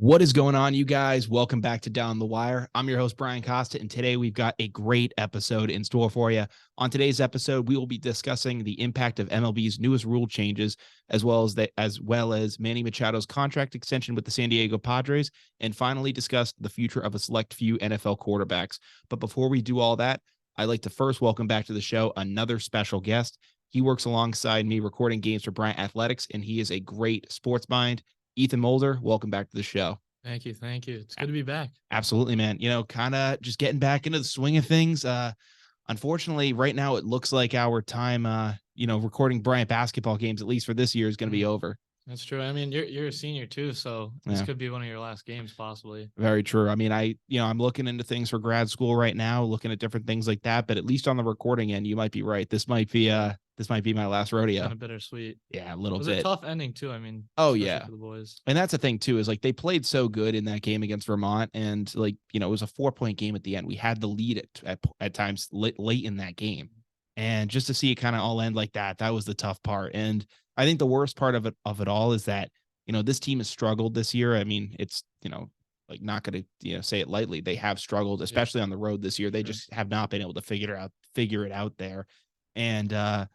What is going on, you guys? Welcome back to Down the Wire. I'm your host, Brian Kostiw, and today we've got a great episode in store for you. On today's episode, we will be discussing the impact of MLB's newest rule changes, as well as Manny Machado's contract extension with the San Diego Padres, and finally discuss the future of a select few NFL quarterbacks. But before we do all that, I'd like to first welcome back to the show another special guest. He works alongside me recording games for Bryant Athletics, and he is a great sports mind. Ethan Moulder, welcome back to the show. Thank you. It's good to be back. Absolutely, man. Kind of just getting back into the swing of things. Unfortunately, right now it looks like our time, recording Bryant basketball games, at least for this year, is going to be over. That's true. I mean, you're a senior too, so this could be one of your last games, possibly. Very true. I mean, I'm looking into things for grad school right now, looking at different things like that. But at least on the recording end, you might be right. This might be my last rodeo. Kind of bittersweet. Yeah, a little bit. It was a tough ending too. I mean, oh yeah, for the boys. And that's the thing too, is like they played so good in that game against Vermont, and it was a 4-point game at the end. We had the lead at times late in that game, and just to see it kind of all end like that was the tough part. And I think the worst part of it all is that this team has struggled this year. I mean, it's not going to say it lightly. They have struggled, especially on the road this year. They just have not been able to figure it out there. And I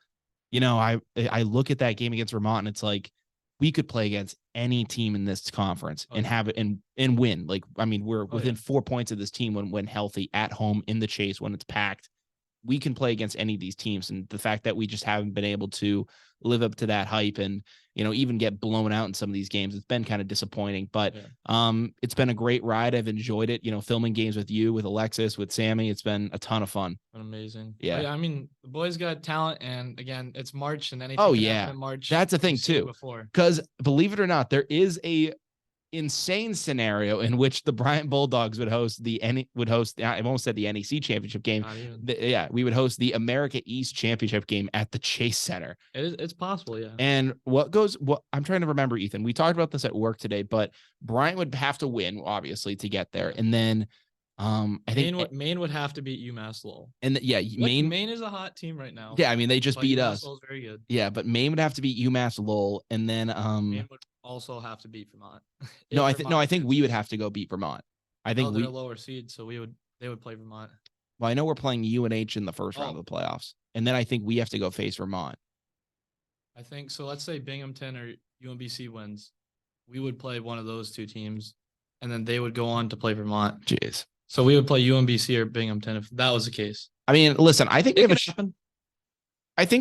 look at that game against Vermont, and it's like we could play against any team in this conference and have it and win. Like, I mean, we're within 4 points of this team when healthy, at home, in the Chase, when it's packed. We can play against any of these teams. And the fact that we just haven't been able to live up to that hype and, even get blown out in some of these games, it's been kind of disappointing, but it's been a great ride. I've enjoyed it, filming games with you, with Alexis, with Sammy. It's been a ton of fun. Amazing. Yeah. I mean, the boys got talent, and again, it's March and anything. Oh yeah. In March. That's the thing too, because believe it or not, there is a insane scenario in which the Bryant Bulldogs would host I almost said the NEC championship game. We would host the America East championship game at the Chase Center. It's possible, yeah. And what I'm trying to remember, Ethan, we talked about this at work today, but Bryant would have to win, obviously, to get there. And then I think Maine would have to beat UMass Lowell. And Maine is a hot team right now. Yeah, I mean, they just beat UMass us. Lowell's very good. Yeah, but Maine would have to beat UMass Lowell, and then Maine would also have to beat Vermont. I think we would have to go beat Vermont. I think they're a lower seed, so they would play Vermont. Well, I know we're playing UNH in the first round of the playoffs, and then I think we have to go face Vermont. I think so. Let's say Binghamton or UMBC wins, we would play one of those two teams, and then they would go on to play Vermont. Jeez. So we would play UMBC or Binghamton if that was the case. I mean, listen, I think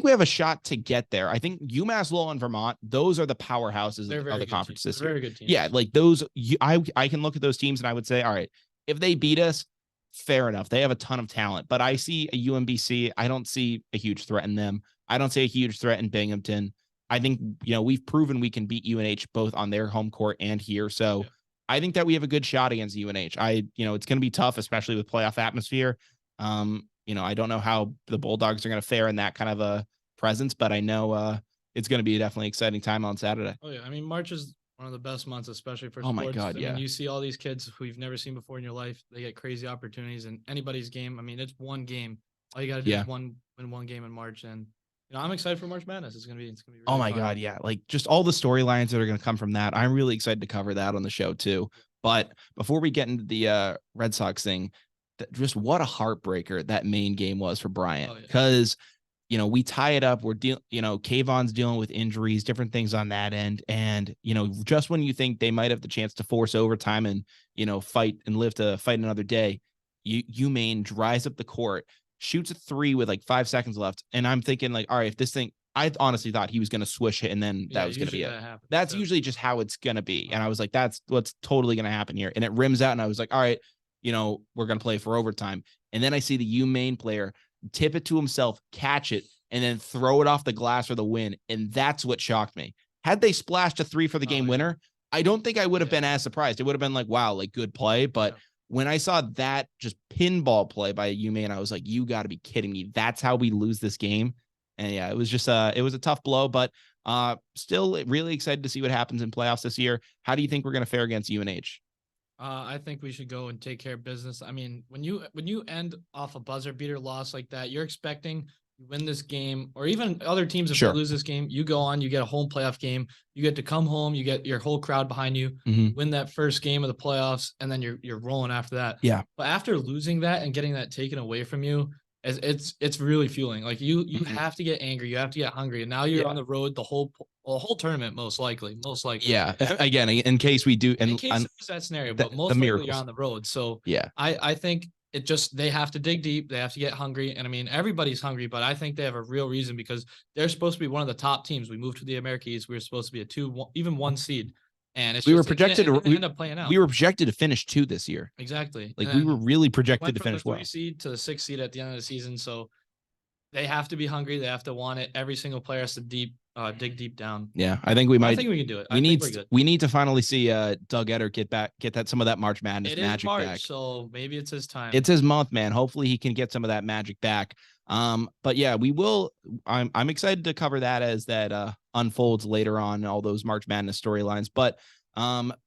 we have a shot to get there. I think UMass Lowell and Vermont, those are the powerhouses of the conference this year. Very good teams. Yeah, like those, I can look at those teams and I would say, all right, if they beat us, fair enough. They have a ton of talent, but I see a UMBC. I don't see a huge threat in them. I don't see a huge threat in Binghamton. I think, we've proven we can beat UNH both on their home court and here. So yeah. I think that we have a good shot against UNH. It's going to be tough, especially with playoff atmosphere. I don't know how the Bulldogs are going to fare in that kind of a presence, but I know it's going to be a definitely exciting time on Saturday. Oh, yeah. I mean, March is one of the best months, especially for sports. Oh, my God, yeah. I mean, you see all these kids who you've never seen before in your life. They get crazy opportunities in anybody's game. I mean, it's one game. All you got to do is win one game in March. And, I'm excited for March Madness. It's going to be really oh, my God, yeah. Like, just all the storylines that are going to come from that. I'm really excited to cover that on the show, too. But before we get into the Red Sox thing, just what a heartbreaker that Maine game was for Bryant, because we tie it up. We're Kayvon's dealing with injuries, different things on that end, and just when you think they might have the chance to force overtime and fight and live to fight another day, Maine dries up the court, shoots a 3 with like 5 seconds left, and I'm thinking like, all right, if this thing, I honestly thut he was going to swish it, and then that was going to be it. That's usually just how it's going to be, and I was like, that's what's totally going to happen here, and it rims out, and I was like, all right. We're going to play for overtime. And then I see the UMaine player tip it to himself, catch it, and then throw it off the glass for the win. And that's what shocked me. Had they splashed a 3 for the game winner, I don't think I would have been as surprised. It would have been like, wow, like good play. But when I saw that just pinball play by UMaine, I was like, you got to be kidding me. That's how we lose this game. And yeah, it was just it was a tough blow, but still really excited to see what happens in playoffs this year. How do you think we're going to fare against UNH? I think we should go and take care of business. I mean, when you end off a buzzer beater loss like that, you're expecting you win this game, or even other teams, if they Sure. lose this game, you go on, you get a home playoff game, you get to come home, you get your whole crowd behind you, win that first game of the playoffs, and then you're rolling after that. Yeah. But after losing that and getting that taken away from you, it's really fueling. Like you have to get angry, you have to get hungry, and now you're on the road the whole tournament, most likely. Yeah. Again, in case we do, and in case it's that scenario, but most the likely miracles. you're on the road. So yeah, I think it just, they have to dig deep. They have to get hungry. And I mean, everybody's hungry, but I think they have a real reason, because they're supposed to be one of the top teams. We moved to the Americas. We were supposed to be a 2, even 1 seed. And it's we just, were projected to end up playing out. We were projected to finish 2 this year. Exactly. Like we were really projected to finish from the 3 well. seed to the 6 seed at the end of the season. So they have to be hungry. They have to want it. Every single player has to dig deep down. Yeah, I think we might. I think we can do it. We need to finally see Doug Etter get some of that March Madness magic back. So maybe it's his time. It's his month, man. Hopefully he can get some of that magic back. But yeah, we will. I'm excited to cover that as that unfolds later on, all those March Madness storylines. But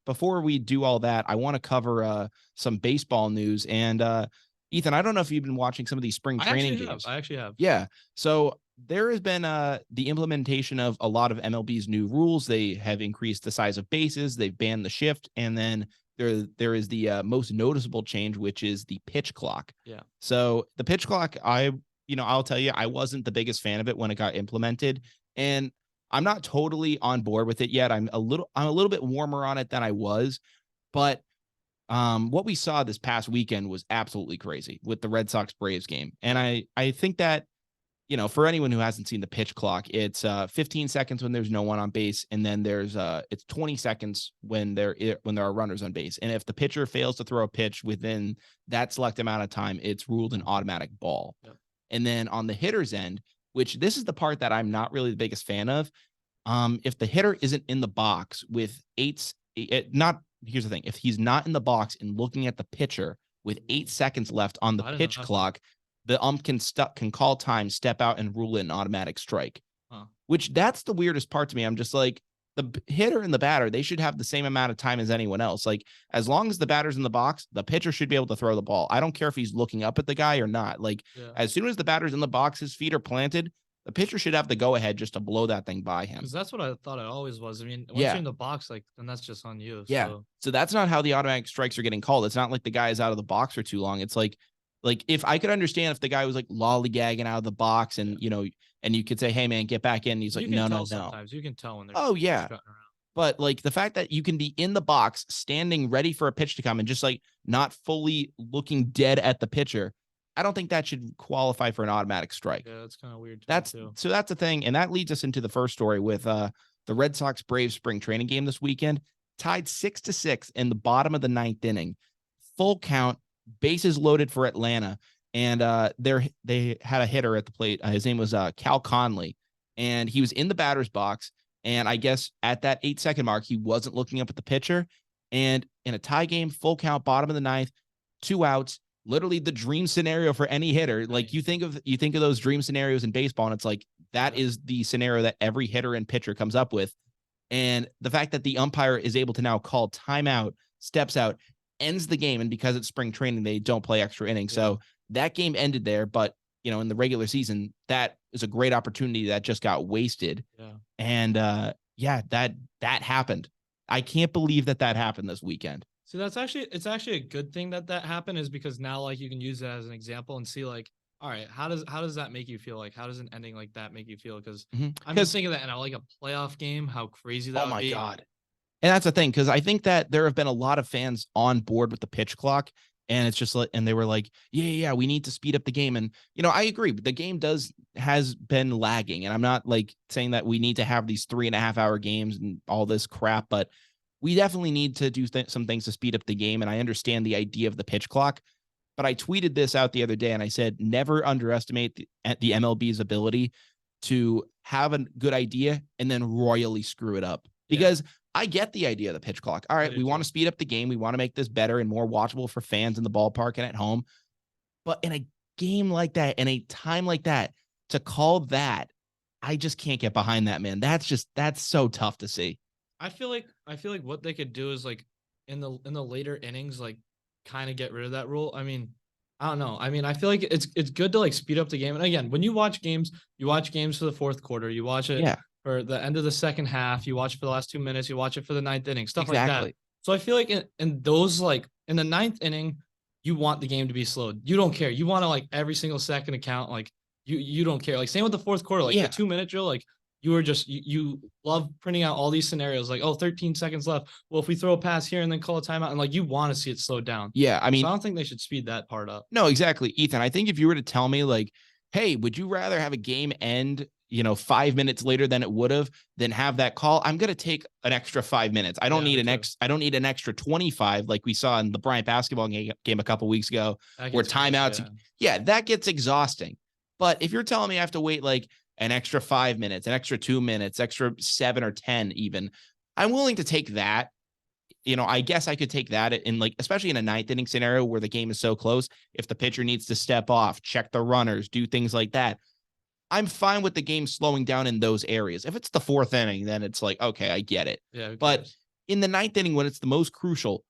before we do all that, I want to cover some baseball news. And Ethan, I don't know if you've been watching some of these spring training games. I actually have. Yeah. So there has been the implementation of a lot of MLB's new rules. They have increased the size of bases. They've banned the shift. And then there is the most noticeable change, which is the pitch clock. Yeah. So the pitch clock, I'll tell you, I wasn't the biggest fan of it when it got implemented. And I'm not totally on board with it yet. I'm a little bit warmer on it than I was. But what we saw this past weekend was absolutely crazy with the Red Sox Braves game. And I think that, for anyone who hasn't seen the pitch clock, it's 15 seconds when there's no one on base, and then it's 20 seconds when there are runners on base. And if the pitcher fails to throw a pitch within that select amount of time, it's ruled an automatic ball. Yep. And then on the hitter's end, which this is the part that I'm not really the biggest fan of, if the hitter isn't in the box with here's the thing. If he's not in the box and looking at the pitcher with 8 seconds left on the pitch clock, the ump can call time, step out, and rule it an automatic strike. Which that's the weirdest part to me. I'm just like, the hitter and the batter, they should have the same amount of time as anyone else. Like, as long as the batter's in the box, the pitcher should be able to throw the ball. I don't care if he's looking up at the guy or not. Like, as soon as the batter's in the box, his feet are planted, the pitcher should have the go ahead just to blow that thing by him. Because that's what I thought it always was. I mean, once you're in the box, like, then that's just on you. Yeah. So that's not how the automatic strikes are getting called. It's not like the guy is out of the box for too long. It's like if I could understand if the guy was like lollygagging out of the box and, and you could say, hey man, get back in. And he's like, no. Sometimes you can tell when they're around. But like the fact that you can be in the box standing ready for a pitch to come and just like not fully looking dead at the pitcher, I don't think that should qualify for an automatic strike. Yeah, that's kind of weird. So that's the thing. And that leads us into the first story with the Red Sox Braves spring training game this weekend, tied 6-6 in the bottom of the 9th inning, full count, bases loaded for Atlanta. And they had a hitter at the plate. His name was Cal Conley, and he was in the batter's box. And I guess at that 8-second mark, he wasn't looking up at the pitcher. And in a tie game, full count, bottom of the 9th, 2 outs, literally the dream scenario for any hitter. Like you think of those dream scenarios in baseball, and it's like, that is the scenario that every hitter and pitcher comes up with. And the fact that the umpire is able to now call timeout, steps out, ends the game. And because it's spring training, they don't play extra innings. Yeah. So that game ended there. But, in the regular season, that is a great opportunity that just got wasted. Yeah. And that happened. I can't believe that happened this weekend. So it's actually a good thing that happened, is because now, like, you can use that as an example and see, like, all right, how does that make you feel? Like, how does an ending like that make you feel? Because I'm just thinking that in like a playoff game, how crazy that would be. Oh my God. And that's the thing, because I think that there have been a lot of fans on board with the pitch clock, and it's just like, and they were like, yeah, we need to speed up the game. And, I agree, but the game has been lagging, and I'm not like saying that we need to have these 3.5-hour games and all this crap, but we definitely need to do some things to speed up the game. And I understand the idea of the pitch clock, but I tweeted this out the other day, and I said, never underestimate the MLB's ability to have a good idea and then royally screw it up. Because I get the idea of the pitch clock. All right, we want to speed up the game. We want to make this better and more watchable for fans in the ballpark and at home. But in a game like that, in a time like that, to call that, I just can't get behind that, man. That's so tough to see. I feel like what they could do is, like, in the later innings, like, kind of get rid of that rule. I mean, I don't know. I mean, I feel like it's good to like speed up the game. And again, when you watch games for the fourth quarter, you watch it Yeah, for the end of the second half, you watch it for the last 2 minutes, you watch it for the ninth inning, stuff like that. exactly. So I feel like in those like in the ninth inning, you want the game to be slowed. You don't care. You want to like every single second to count. Like you don't care. Like same with the fourth quarter, like the Yeah. 2 minute drill, like you were just you love printing out all these scenarios like, oh, 13 seconds left. Well, if we throw a pass here and then call a timeout, and like you want to see it slowed down. Yeah. I So mean, I don't think they should speed that part up. no, exactly. Ethan, I think if you were to tell me like, hey, would you rather have a game end, 5 minutes later than it would have, than have that call? I'm going to take an extra 5 minutes. I don't need I don't need an extra 25 like we saw in the Bryant basketball game a couple weeks ago where timeouts. Yeah, that gets exhausting. But if you're telling me I have to wait like an extra 5 minutes, an extra 2 minutes, extra 7 or 10 even, I'm willing to take that. I guess I could take that in like, especially in a ninth inning scenario where the game is so close. If the pitcher needs to step off, check the runners, do things like that, I'm fine with the game slowing down in those areas. If it's the fourth inning, then it's like, okay, I get it. Yeah. But in the ninth inning, when it's the most crucial,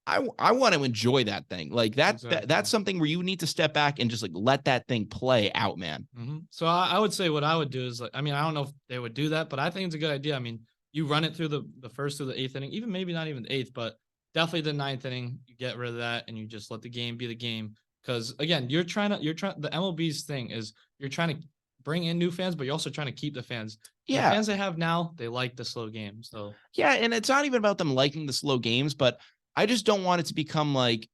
I want to enjoy that thing. Like that's something where you need to step back and just like let that thing play out, man. Mm-hmm. So I would say what I would do is like, I mean, I don't know if they would do that, but I think it's a good idea. I mean, you run it through the first through the eighth inning, even maybe not even the eighth, but definitely the ninth inning, you get rid of that and you just let the game be the game. Cause again, the MLB's thing is you're trying to bring in new fans, but you're also trying to keep the fans. Yeah. The fans they have now, they like the slow game. So yeah. And it's not even about them liking the slow games, but I just don't want it to become like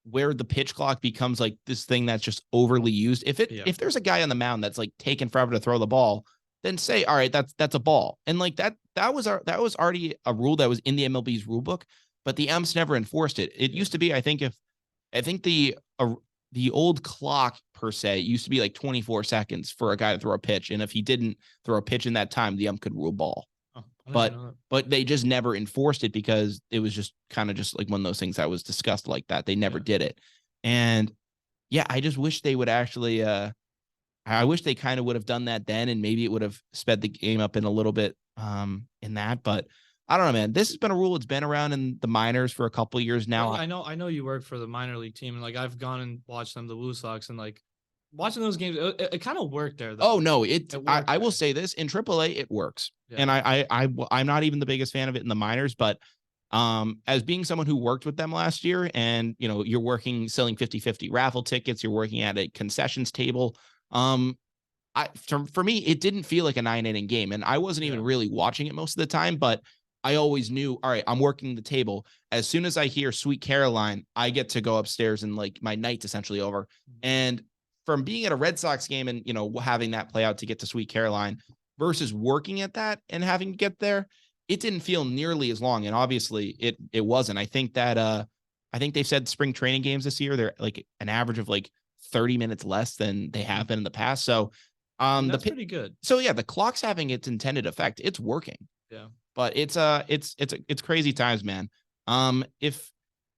where the pitch clock becomes like this thing that's just overly used. If there's a guy on the mound that's like taking forever to throw the ball, then say, all right, that's a ball. And like that was already a rule that was in the MLB's rule book, but the umps never enforced it. It used to be, I think the old clock per se used to be like 24 seconds for a guy to throw a pitch. And if he didn't throw a pitch in that time, the ump could rule ball. But they just never enforced it because it was just kind of just like one of those things that was discussed like that. They never did it. And yeah, I just wish they would actually, I wish they kind of would have done that then, and maybe it would have sped the game up in a little bit in that. But I don't know, man. This has been a rule. It's been around in the minors for a couple of years now. I know you work for the minor league team, and like I've gone and watched them, the Blue Sox, and like watching those games, it kind of worked there. Though. Oh no, I will say this in AAA, it works, and I'm not even the biggest fan of it in the minors, but as being someone who worked with them last year, and you're working selling 50-50 raffle tickets, you're working at a concessions table. For me, it didn't feel like a 9-inning game, and I wasn't even really watching it most of the time, but I always knew, all right, I'm working the table. As soon as I hear Sweet Caroline, I get to go upstairs and like my night's essentially over. And from being at a Red Sox game and, having that play out to get to Sweet Caroline versus working at that and having to get there, it didn't feel nearly as long. And obviously it wasn't. I think they've said spring training games this year, they're like an average of like 30 minutes less than they have been in the past. So that's pretty good. So yeah, the clock's having its intended effect. It's working. Yeah. But it's crazy times, man. If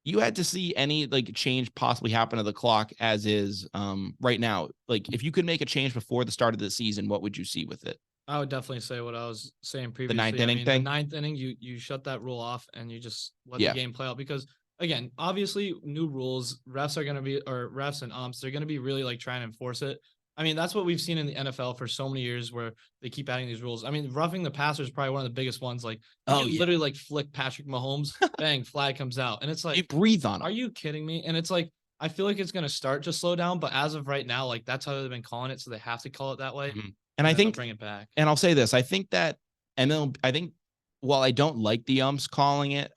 you had to see any like change possibly happen to the clock as is right now, like if you could make a change before the start of the season, what would you see with it? I would definitely say what I was saying previously. The ninth inning thing? The ninth inning, you shut that rule off and you just let the game play out, because again, obviously new rules, refs and umps, they're going to be really like trying to enforce it. I mean, that's what we've seen in the NFL for so many years where they keep adding these rules. I mean, roughing the passer is probably one of the biggest ones. Like, literally like flick Patrick Mahomes, bang, flag comes out. And it's like, you breathe on it. Are you kidding me? And it's like, I feel like it's going to start to slow down, but as of right now, like that's how they've been calling it. So they have to call it that way. Mm-hmm. And I think bring it back. And I'll say this. I think that while I don't like the umps calling it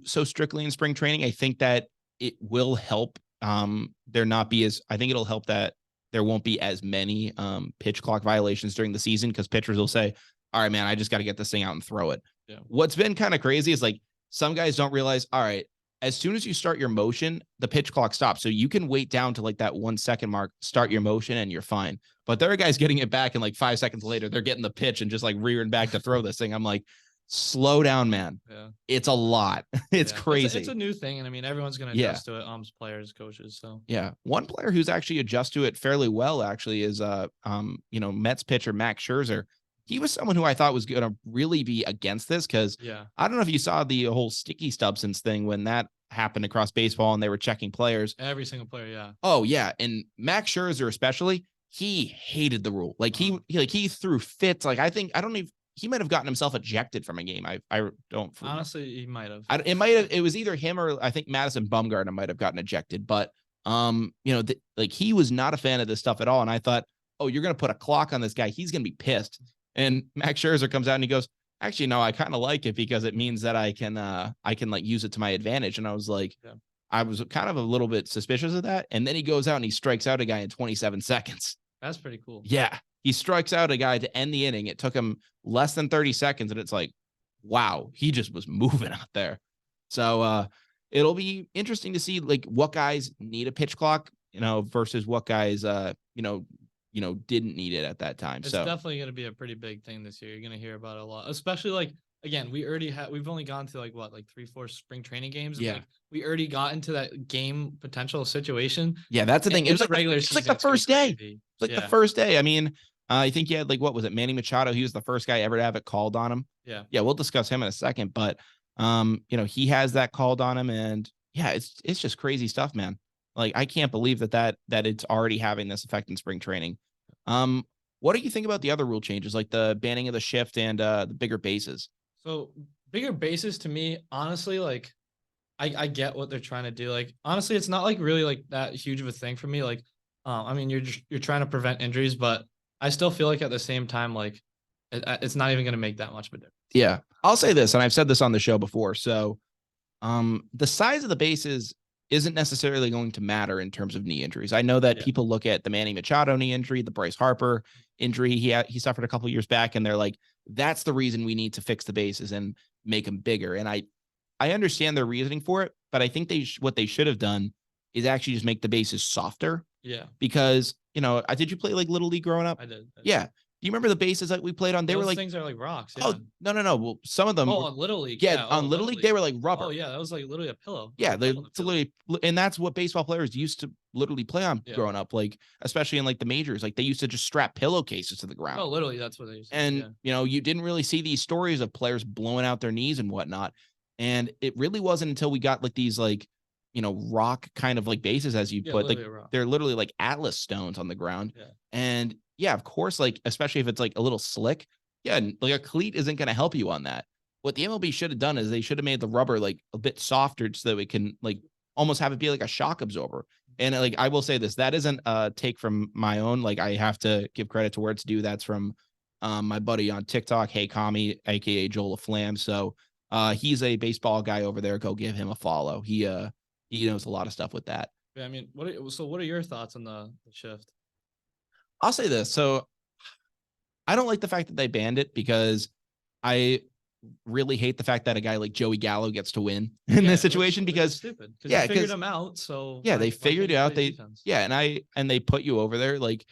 so strictly in spring training, I think that it will help there not be as, I think it'll help that there won't be as many pitch clock violations during the season, because pitchers will say, all right, man, I just got to get this thing out and throw it. Yeah. What's been kind of crazy is like some guys don't realize, all right, as soon as you start your motion, the pitch clock stops. So you can wait down to like that 1 second mark, start your motion, and you're fine. But there are guys getting it back, and like 5 seconds later, they're getting the pitch and just like rearing back to throw this thing. I'm like, slow down, man. Yeah. It's a lot. It's crazy. It's a new thing. And I mean, everyone's going to adjust to it. Players, coaches. So yeah. One player who's actually adjusted to it fairly well actually is, Mets pitcher Max Scherzer. He was someone who I thought was going to really be against this, because I don't know if you saw the whole sticky substance thing when that happened across baseball and they were checking players. Every single player, yeah. Oh yeah, and Max Scherzer especially, he hated the rule. Like he threw fits. Like I don't even. He might have gotten himself ejected from a game. I don't honestly, he might have. It was either him or I think Madison Bumgarner might have gotten ejected. But like he was not a fan of this stuff at all. And I thought, oh, you're gonna put a clock on this guy. He's gonna be pissed. And Max Scherzer comes out and he goes, actually, no, I kind of like it because it means that I can like use it to my advantage. And I was like, I was kind of a little bit suspicious of that. And then he goes out and he strikes out a guy in 27 seconds. That's pretty cool. Yeah. He strikes out a guy to end the inning. It took him less than 30 seconds. And it's like, wow, he just was moving out there. So it'll be interesting to see like what guys need a pitch clock, versus what guys, didn't need it at that time. It's definitely going to be a pretty big thing this year. You're going to hear about it a lot, especially like, again, we've only gone to like 3-4 spring training games. And, we already got into that game potential situation. Yeah, that's the thing. It was like regular season. It's like the first day. It's like the first day. I mean, I think you had like, what was it? Manny Machado. He was the first guy ever to have it called on him. Yeah. Yeah. We'll discuss him in a second, but he has that called on him, and yeah, it's just crazy stuff, man. Like, I can't believe that it's already having this effect in spring training. What do you think about the other rule changes, like the banning of the shift and the bigger bases? So bigger bases to me, honestly, like I get what they're trying to do. Like, honestly, it's not like really like that huge of a thing for me. Like, I mean, you're trying to prevent injuries, but I still feel like at the same time, like it's not even going to make that much of a difference. Yeah. I'll say this, and I've said this on the show before. So, the size of the bases isn't necessarily going to matter in terms of knee injuries. I know that people look at the Manny Machado knee injury, the Bryce Harper injury he suffered a couple years back, and they're like, that's the reason we need to fix the bases and make them bigger. And I understand their reasoning for it, but I think what they should have done is actually just make the bases softer. Yeah. Because, did you play like Little League growing up? I did. Yeah. Do you remember the bases that we played on? They were like, things are like rocks. Yeah. Oh, no. Well, some of them. Oh, on Little League. Yeah. On Little League, they were like rubber. Oh, yeah. That was like literally a pillow. Yeah. And that's what baseball players used to literally play on growing up. Like, especially in like the majors, like they used to just strap pillowcases to the ground. Oh, literally. That's what they used to do. And, you didn't really see these stories of players blowing out their knees and whatnot. And it really wasn't until we got like these like, rock kind of like bases, as you put, like they're literally like Atlas stones on the ground. Yeah. And yeah, of course, like, especially if it's like a little slick, like a cleat isn't going to help you on that. What the MLB should have done is they should have made the rubber like a bit softer so that we can like almost have it be like a shock absorber. And like, I will say this, that isn't a take from my own. Like, I have to give credit to where it's due. That's from my buddy on TikTok, Hey Kami, aka Joel Flam. So he's a baseball guy over there. Go give him a follow. He knows a lot of stuff with that. Yeah, I mean, what are your thoughts on the shift? I'll say this. So I don't like the fact that they banned it because I really hate the fact that a guy like Joey Gallo gets to win in this situation because stupid. They figured him out. So they figured it out. And they put you over there. Like,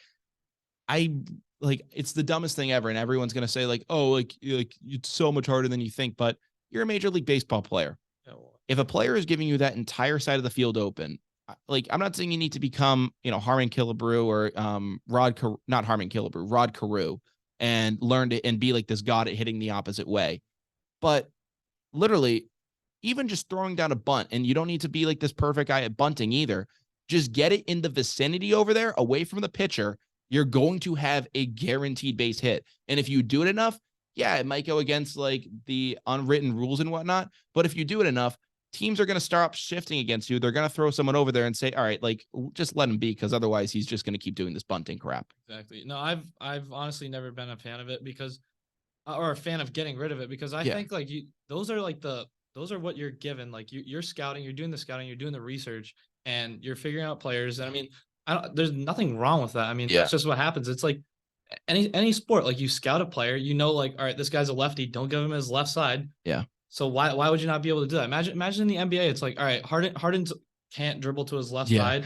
it's the dumbest thing ever. And everyone's going to say like, oh, like it's so much harder than you think, but you're a Major League Baseball player. Yeah, well, if a player is giving you that entire side of the field open, like, I'm not saying you need to become, Harmon Killebrew or Rod Carew and learn to and be like this god at hitting the opposite way. But literally, even just throwing down a bunt, and you don't need to be like this perfect guy at bunting either. Just get it in the vicinity over there, away from the pitcher. You're going to have a guaranteed base hit. And if you do it enough, yeah, it might go against like the unwritten rules and whatnot. But if you do it enough, teams are going to start shifting against you. They're going to throw someone over there and say, all right, like, just let him be, because otherwise he's just going to keep doing this bunting crap. Exactly. No, I've honestly never been a fan of it or a fan of getting rid of it, because I think like those are what you're given. Like you're scouting, you're doing the scouting, you're doing the research, and you're figuring out players. And I mean, there's nothing wrong with that. I mean, that's just what happens. It's like any sport, like you scout a player, like, all right, this guy's a lefty, don't give him his left side. Yeah. So why would you not be able to do that? Imagine in the NBA, it's like, all right, Harden can't dribble to his left side.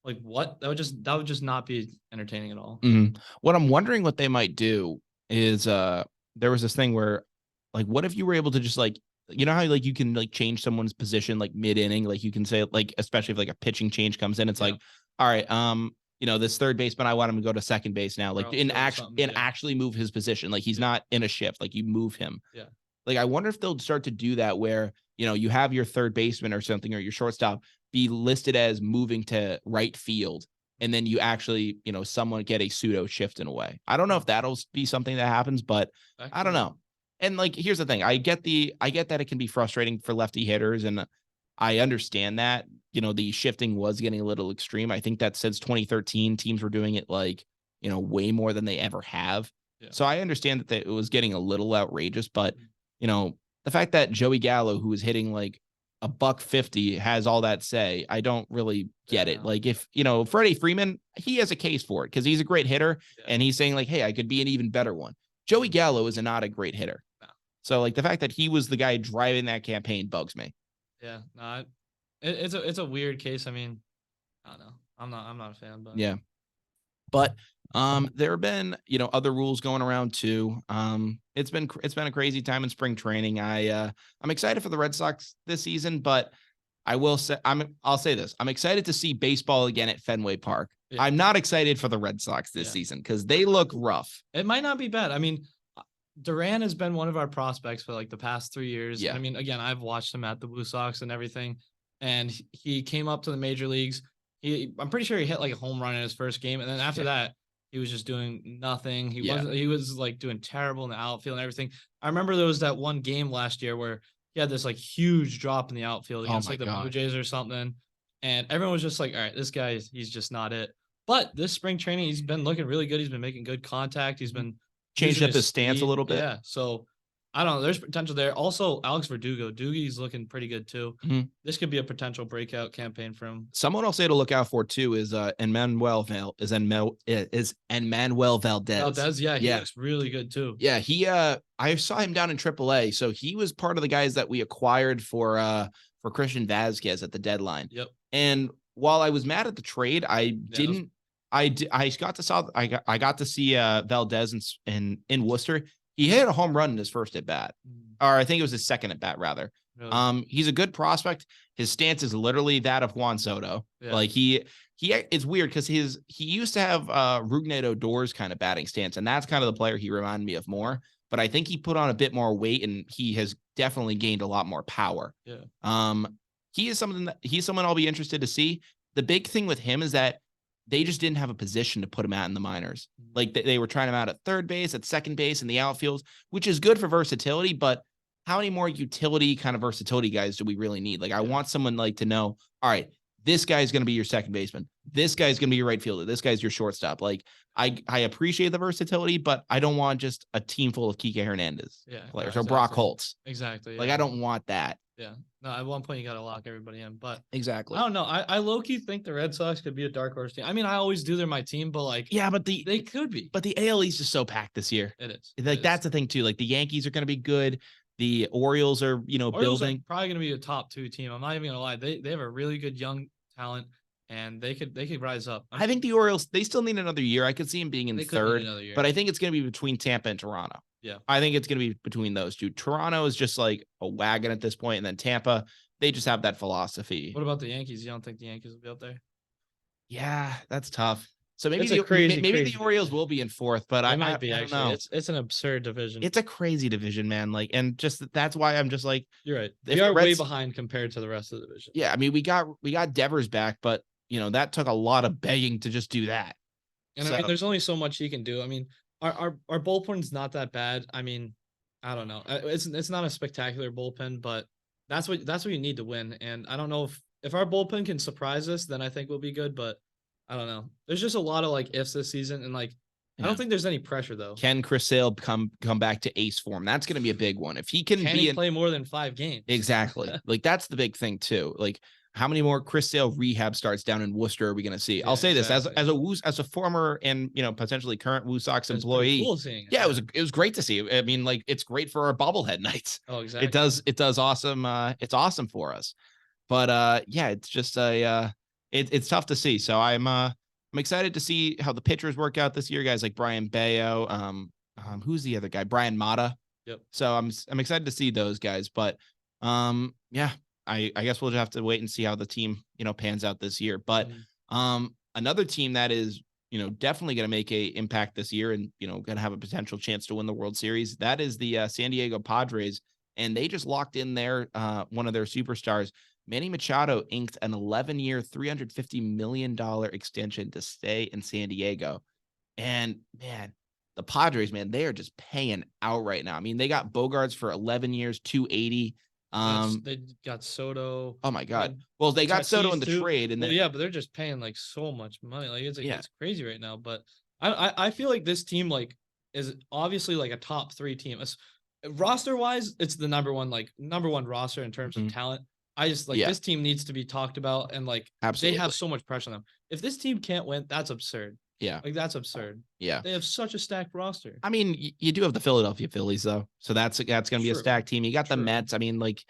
Like, what? That would just not be entertaining at all. Mm-hmm. What I'm wondering what they might do is there was this thing where, like, what if you were able to just like, how like you can like change someone's position like mid inning, like you can say, like, especially if like a pitching change comes in, it's like, all right, this third baseman, I want him to go to second base now, like actually move his position, like he's not in a shift, like you move him. Yeah. Like, I wonder if they'll start to do that where, you have your third baseman or something, or your shortstop be listed as moving to right field. And then you actually, someone get a pseudo shift in a way. I don't know if that'll be something that happens, but I don't know. And like, here's the thing. I get that it can be frustrating for lefty hitters. And I understand that, the shifting was getting a little extreme. I think that since 2013, teams were doing it like, way more than they ever have. Yeah. So I understand that it was getting a little outrageous, but, the fact that Joey Gallo, who was hitting like a $150, has all that say, I don't really get it. Like if, Freddie Freeman, he has a case for it because he's a great hitter and he's saying like, hey, I could be an even better one. Joey Gallo is not a great hitter. No. So like the fact that he was the guy driving that campaign bugs me. Yeah, no, it's a weird case. I mean, I don't know. I'm not a fan, but yeah. But there have been, other rules going around too. It's been a crazy time in spring training. I'm excited for the Red Sox this season, but I will say I'll say this. I'm excited to see baseball again at Fenway Park. Yeah. I'm not excited for the Red Sox this season because they look rough. It might not be bad. I mean, Duran has been one of our prospects for like the past 3 years. Yeah. I mean, again, I've watched him at the Blue Sox and everything, and he came up to the major leagues. I'm pretty sure he hit like a home run in his first game, and then after that, he was just doing nothing. He was like doing terrible in the outfield and everything. I remember there was that one game last year where he had this like huge drop in the outfield against the Blue Jays or something, and everyone was just like, all right, this guy, he's just not it. But this spring training, he's been looking really good. He's been making good contact. He's been changed up his stance a little bit. Yeah. So I don't know. There's potential there. Also, Alex Verdugo. Doogie's looking pretty good too. Mm-hmm. This could be a potential breakout campaign for him. Someone I'll say to look out for too is Emmanuel Valdez. Valdez, yeah, he looks really good too. Yeah, I saw him down in AAA. So he was part of the guys that we acquired for Christian Vazquez at the deadline. Yep. And while I was mad at the trade, I got to see Valdez in Worcester. He hit a home run in his first at bat, or I think it was his second at bat rather. Really? He's a good prospect. His stance is literally that of Juan Soto. Yeah. Like it's weird because he used to have Rougned Odor's kind of batting stance, and that's kind of the player he reminded me of more. But I think he put on a bit more weight, and he has definitely gained a lot more power. Yeah. He's someone I'll be interested to see. The big thing with him is that they just didn't have a position to put him out in the minors. Like they were trying him out at third base, at second base, in the outfield, which is good for versatility. But how many more utility kind of versatility guys do we really need? Like I want someone like to know, all right, this guy's going to be your second baseman. This guy's going to be your right fielder. This guy's your shortstop. Like I appreciate the versatility, but I don't want just a team full of Kike Hernandez players or Brock Holtz. Exactly. Like I don't want that. Yeah. No, at one point you got to lock everybody in, but exactly. I don't know. I low-key think the Red Sox could be a dark horse team. I mean, I always do. They're my team, but like, but they could be. But the AL East is so packed this year. It is. Like that's the thing too. Like the Yankees are going to be good. The Orioles are, building. Are probably going to be a top 2 team. I'm not even going to lie. They have a really good young talent, and they could rise up. I think the Orioles, they still need another year. I could see them being in third, but I think it's going to be between Tampa and Toronto. Yeah. I think it's going to be between those two. Toronto is just like a wagon at this point, and then Tampa, they just have that philosophy. What about the Yankees? You don't think the Yankees will be up there? Yeah, that's tough. So maybe the Orioles will be in fourth, but I might be. I don't know. It's an absurd division. It's a crazy division, man. Like, and just that's why I'm just like, you're right. We are way behind compared to the rest of the division. Yeah, I mean, we got Devers back, but that took a lot of begging to just do that. And I mean, there's only so much he can do. I mean, our bullpen's not that bad. I mean, I don't know. It's not a spectacular bullpen, but that's what you need to win. And I don't know if our bullpen can surprise us, then I think we'll be good. But I don't know. There's just a lot of like ifs this season, and like I don't think there's any pressure though. Can Chris Sale come back to ace form? That's going to be a big one. If he can play more than 5 games. Exactly. Like that's the big thing too. Like how many more Chris Sale rehab starts down in Worcester are we going to see? I'll say this as a former and potentially current Woo Sox employee. Cool seeing it. Yeah, it was great to see. I mean, like it's great for our bobblehead nights. Oh, exactly. It does awesome. It's awesome for us. But yeah, it's just it's tough to see. So I'm excited to see how the pitchers work out this year. Guys like Brian Bayo, who's the other guy? Brian Mata. Yep. So I'm excited to see those guys. But yeah. I guess we'll just have to wait and see how the team, pans out this year. But another team that is, definitely going to make a impact this year and, going to have a potential chance to win the World Series. That is the San Diego Padres. and they just locked in their one of their superstars. Manny Machado inked an 11-year, $350 million extension to stay in San Diego. And man, the Padres, man, they are just paying out right now. I mean, they got Bogarts for 11 years, 280. They got Soto. Oh my God. Well, they got Soto in the trade, and then but they're just paying like so much money. Like it's crazy right now. But I feel like this team like is obviously like a top 3 team. Roster wise, it's the number one roster in terms of talent. I just this team needs to be talked about, and like absolutely. They have so much pressure on them. If this team can't win, that's absurd. Yeah. Like that's absurd. Yeah. They have such a stacked roster. I mean, you do have the Philadelphia Phillies though. So that's going to be a stacked team. You got the Mets. I mean, like,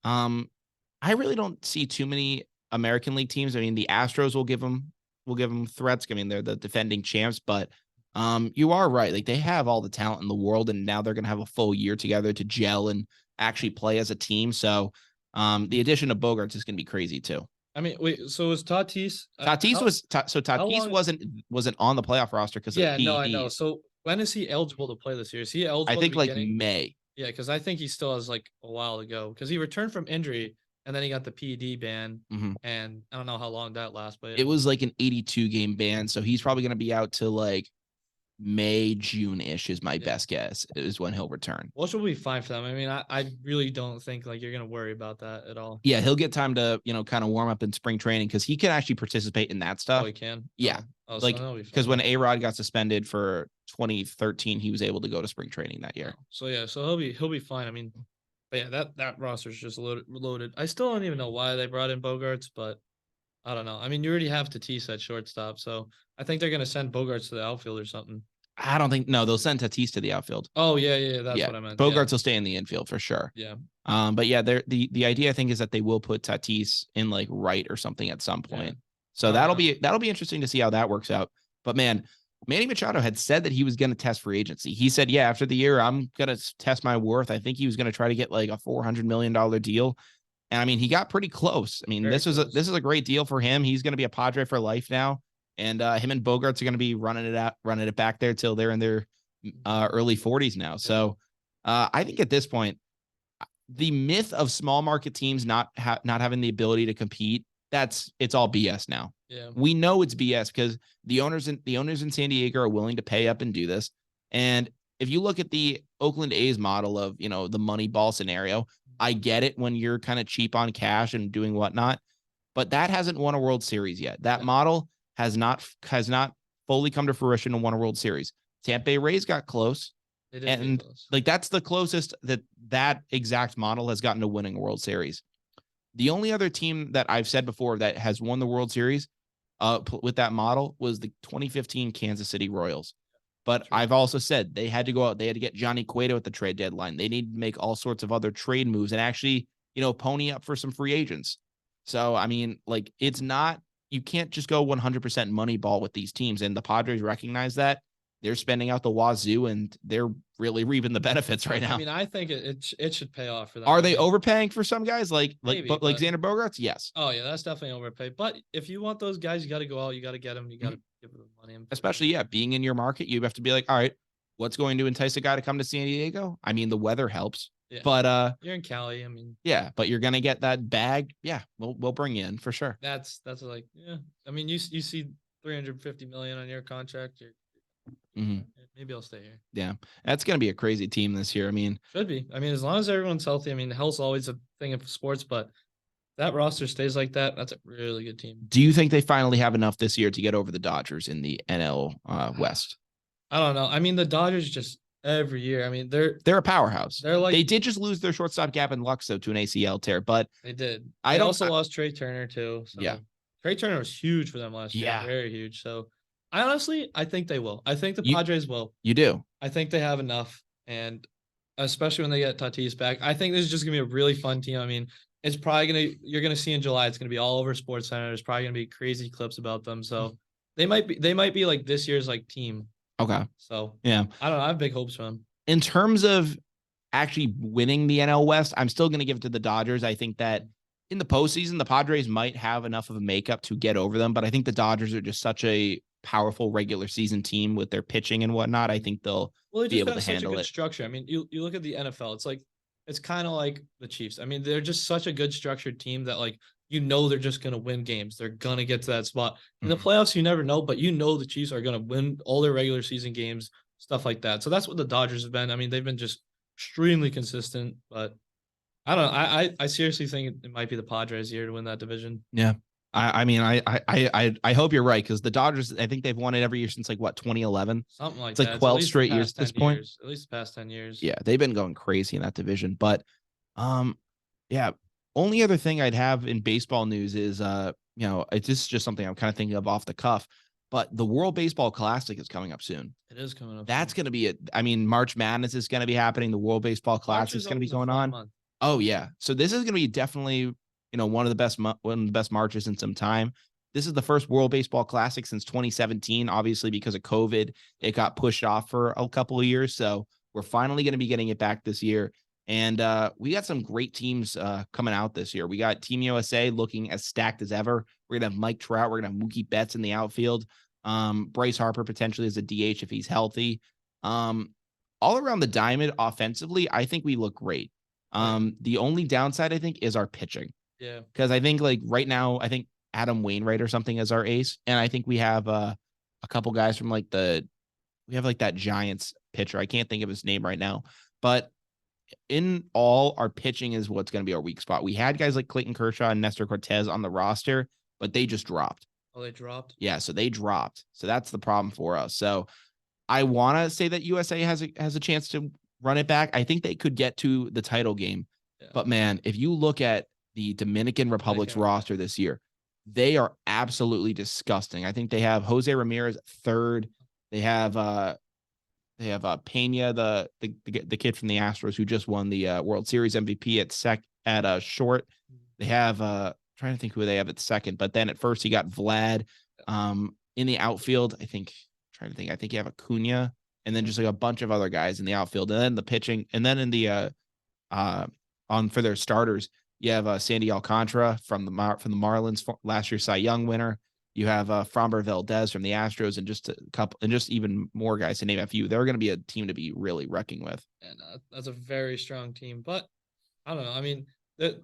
I really don't see too many American League teams. I mean, the Astros will give them threats. I mean, they're the defending champs, but you are right. Like they have all the talent in the world, and now they're going to have a full year together to gel and actually play as a team. So the addition of Bogarts is going to be crazy too. I mean, wait. So was Tatis? Tatis wasn't on the playoff roster because of the no, I know. So when is he eligible to play this year? Is he eligible? I think like May. Yeah, because I think he still has like a while to go because he returned from injury and then he got the PED ban, and I don't know how long that lasts, but it was like an 82 game ban, so he's probably going to be out to like May, June-ish is my best guess is when he'll return. Which will be fine for them. I mean, I really don't think like you're going to worry about that at all. Yeah, he'll get time to, kind of warm up in spring training because he can actually participate in that stuff. Oh, he can? Yeah. Like, because when A-Rod got suspended for 2013, he was able to go to spring training that year. So he'll be fine. I mean, but yeah, that roster's just loaded. I still don't even know why they brought in Bogarts, but I don't know. I mean, you already have Tatis at shortstop, so I think they're going to send Bogarts to the outfield or something. I don't think they'll send Tatis to the outfield. Oh yeah, that's what I meant. Bogarts will stay in the infield for sure. Yeah. But yeah, the idea I think is that they will put Tatis in like right or something at some point. Yeah. So that'll be interesting to see how that works out. But man, Manny Machado had said that he was going to test free agency. He said, yeah, after the year, I'm going to test my worth. I think he was going to try to get like a $400 million deal. And I mean, he got pretty close. I mean, this is a great deal for him. He's going to be a Padre for life now. And him and Bogarts are going to be running it back there till they're in their early 40s now. So I think at this point, the myth of small market teams not having the ability to compete, it's all BS now. Yeah. We know it's BS because the owners in San Diego are willing to pay up and do this. And if you look at the Oakland A's model of, the money ball scenario, I get it when you're kind of cheap on cash and doing whatnot, but that hasn't won a World Series yet. That model has not fully come to fruition and won a World Series. Tampa Bay Rays got close. And like that's the closest that exact model has gotten to winning a World Series. The only other team that I've said before that has won the World Series with that model was the 2015 Kansas City Royals. But I've also said they had to go out. They had to get Johnny Cueto at the trade deadline. They need to make all sorts of other trade moves and actually, pony up for some free agents. So, I mean, like you can't just go 100% money ball with these teams. And the Padres recognize that. They're spending out the wazoo and they're really reaping the benefits right now. I mean, I think it should pay off for them. Are they overpaying for some guys like maybe, Xander Bogaerts? Yes. Oh yeah, that's definitely overpaid. But if you want those guys, you got to go out. You got to get them. You got to give them money. Especially being in your market, you have to be like, all right, what's going to entice a guy to come to San Diego? I mean, the weather helps. Yeah. But you're in Cali. I mean, yeah, but you're gonna get that bag. Yeah, we'll bring you in for sure. That's like I mean, you see $350 million on your contract. Maybe I'll stay here. Yeah, that's gonna be a crazy team this year. I mean, should be. I mean, as long as everyone's healthy. I mean, health's always a thing of sports, but that roster stays like that. That's a really good team. Do you think they finally have enough this year to get over the Dodgers in the NL West? I don't know. I mean, the Dodgers just every year. I mean, they're a powerhouse. They did just lose their shortstop Gavin Lux though to an ACL tear, but they did. They also lost Trey Turner too. So. Yeah, Trey Turner was huge for them last year. Yeah, very huge. So I think they will. I think the Padres will. You do. I think they have enough, and especially when they get Tatis back, I think this is just gonna be a really fun team. I mean, it's probably you're gonna see in July. It's gonna be all over SportsCenter. There's probably gonna be crazy clips about them. So they might be like this year's like team. Okay. So yeah, I don't know. I have big hopes for them. In terms of actually winning the NL West, I'm still gonna give it to the Dodgers. I think that in the postseason, the Padres might have enough of a makeup to get over them, but I think the Dodgers are just such a powerful regular season team with their pitching and whatnot. I think they'll be able to handle it. Structure. I mean, you look at the NFL. It's like it's kind of like the Chiefs. I mean, they're just such a good structured team that like they're just gonna win games. They're gonna get to that spot. In the playoffs, you never know, but the Chiefs are gonna win all their regular season games, stuff like that. So that's what the Dodgers have been. I mean, they've been just extremely consistent, but I don't know. I seriously think it might be the Padres' year to win that division. Yeah. I mean, I hope you're right, because the Dodgers, I think they've won it every year since like what, 2011? Something like It's like that. It's 12 straight years at this point. At least the past 10 years. Yeah, they've been going crazy in that division. But yeah, only other thing I'd have in baseball news is it's just something I'm kind of thinking of off the cuff. But the World Baseball Classic is coming up soon. It is coming up. That's going to be it. I mean, March Madness is going to be happening. The World Baseball Classic is going to be going on. Month. Oh yeah. So this is going to be definitely, one of the best marches in some time. This is the first World Baseball Classic since 2017. Obviously, because of COVID, it got pushed off for a couple of years. So we're finally going to be getting it back this year. And we got some great teams coming out this year. We got Team USA looking as stacked as ever. We're going to have Mike Trout. We're going to have Mookie Betts in the outfield. Bryce Harper potentially as a DH if he's healthy. All around the diamond offensively, I think we look great. The only downside, I think, is our pitching. Yeah. Because I think like right now, I think Adam Wainwright or something is our ace. And I think we have a couple guys from we have like that Giants pitcher. I can't think of his name right now. But in all, our pitching is what's going to be our weak spot. We had guys like Clayton Kershaw and Nestor Cortez on the roster, but they just dropped. Oh, they dropped? Yeah, so they dropped. So that's the problem for us. So I want to say that USA has a chance to run it back. I think they could get to the title game. Yeah. But man, if you look at the Dominican Republic's roster this year, they are absolutely disgusting. I think they have Jose Ramirez third. They have Pena, the kid from the Astros who just won the World Series MVP at short. They have trying to think who they have at second, but then at first he got Vlad. In the outfield, I think you have Acuna, and then just like a bunch of other guys in the outfield, and then the pitching, and then in the for their starters, you have Sandy Alcantara from the Marlins, last year's Cy Young winner. You have Framber Valdez from the Astros, and just a couple, and just even more guys to name a few. They're going to be a team to be really reckoning with. And that's a very strong team. But I don't know. I mean, the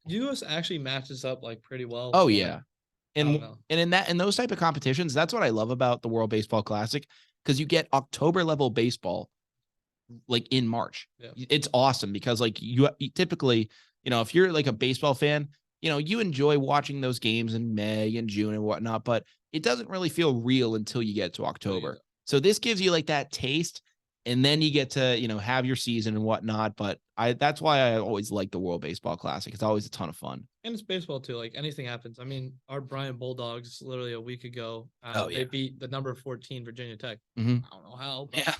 U.S. actually matches up like pretty well. Oh yeah, and in those type of competitions, that's what I love about the World Baseball Classic, because you get October level baseball like in March. Yeah. It's awesome because like you typically, if you're like a baseball fan, you enjoy watching those games in May and June and whatnot, but it doesn't really feel real until you get to October. Yeah. So this gives you like that taste, and then you get to, have your season and whatnot. But that's why I always like the World Baseball Classic. It's always a ton of fun. And it's baseball too. Like anything happens. I mean, our Bryant Bulldogs literally a week ago, they beat the number 14 Virginia Tech. Mm-hmm. I don't know how. Yeah.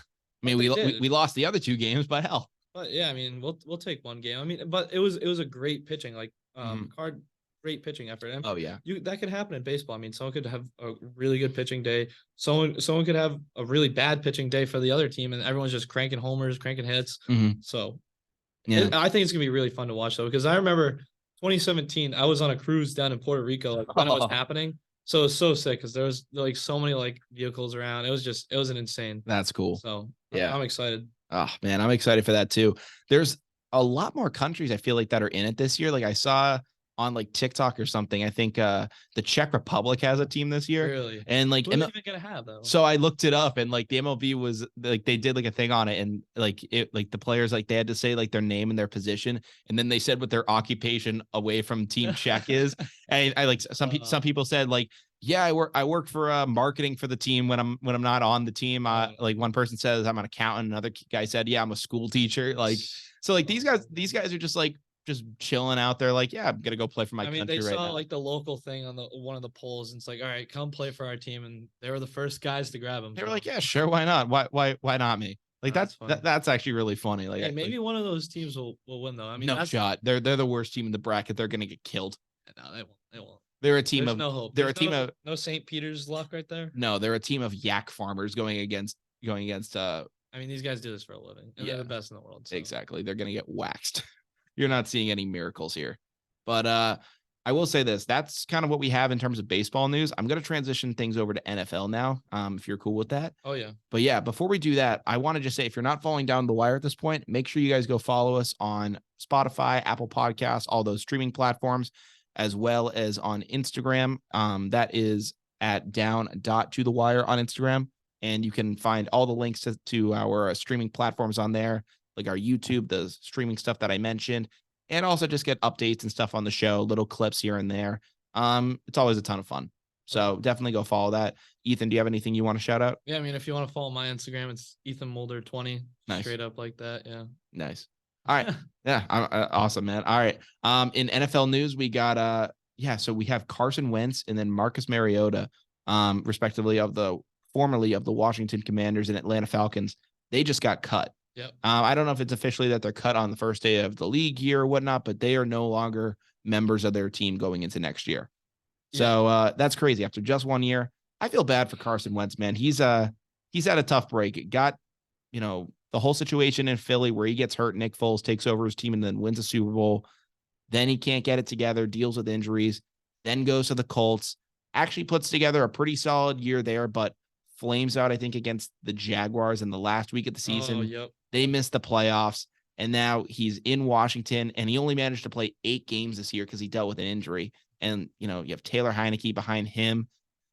I mean, we lost the other two games, but hell. But yeah, I mean, we'll take one game. I mean, but it was a great pitching, like great pitching effort. And that could happen in baseball. I mean, someone could have a really good pitching day. Someone could have a really bad pitching day for the other team, and everyone's just cranking homers, cranking hits. Mm-hmm. So yeah, I think it's gonna be really fun to watch though, because I remember 2017, I was on a cruise down in Puerto Rico when it was happening. So it was so sick because there was like so many like vehicles around. It was an insane. That's cool. So yeah, I'm excited. Oh man, I'm excited for that too. There's a lot more countries I feel like that are in it this year. Like I saw on like TikTok or something, I think the Czech Republic has a team this year. Really? And like, what are they even gonna have though? So I looked it up, and like the MLB was like, they did like a thing on it, and like the players, like they had to say like their name and their position, and then they said what their occupation away from Team Czech is. And I like some people said like, yeah, I work for marketing for the team when I'm not on the team. Like one person says I'm an accountant, another guy said, yeah, I'm a school teacher. Like, so like these guys are just chilling out there, like, yeah, I'm gonna go play for my country right now. They saw like the local thing on one of the polls, and it's like, all right, come play for our team, and they were the first guys to grab them. They were like, yeah, sure, why not? Why not me? Like that's actually really funny. Like, maybe one of those teams will win though. I mean, no shot. They're the worst team in the bracket. They're gonna get killed. No, they won't. They're a team There's of no hope. They're a team of no St. Peter's luck right there. No, they're a team of yak farmers going against. I mean, these guys do this for a living, and they're the best in the world. So. Exactly. They're gonna get waxed. You're not seeing any miracles here. But I will say this. That's kind of what we have in terms of baseball news. I'm going to transition things over to NFL now, if you're cool with that. Oh, yeah. But yeah, before we do that, I want to just say, if you're not falling down the wire at this point, make sure you guys go follow us on Spotify, Apple Podcasts, all those streaming platforms, as well as on Instagram. That is at down.to-the-wire on Instagram. And you can find all the links to our streaming platforms on there, like our YouTube, the streaming stuff that I mentioned, and also just get updates and stuff on the show, little clips here and there. It's always a ton of fun. So definitely go follow that. Ethan, do you have anything you want to shout out? Yeah, I mean, if you want to follow my Instagram, it's Ethan Moulder 20. Nice. Straight up like that. Yeah. Nice. All right. Yeah. Awesome, man. All right. In NFL news, we got so we have Carson Wentz and then Marcus Mariota, respectively, formerly of the Washington Commanders and Atlanta Falcons. They just got cut. Yep. I don't know if it's officially that they're cut on the first day of the league year or whatnot, but they are no longer members of their team going into next year. Yeah. So that's crazy. After just 1 year, I feel bad for Carson Wentz, man. He's had a tough break. It got, the whole situation in Philly where he gets hurt. Nick Foles takes over his team and then wins a Super Bowl. Then he can't get it together, deals with injuries, then goes to the Colts, actually puts together a pretty solid year there, but flames out, I think, against the Jaguars in the last week of the season. Oh, yep. They missed the playoffs, and now he's in Washington, and he only managed to play 8 games this year because he dealt with an injury. And, you have Taylor Heineke behind him.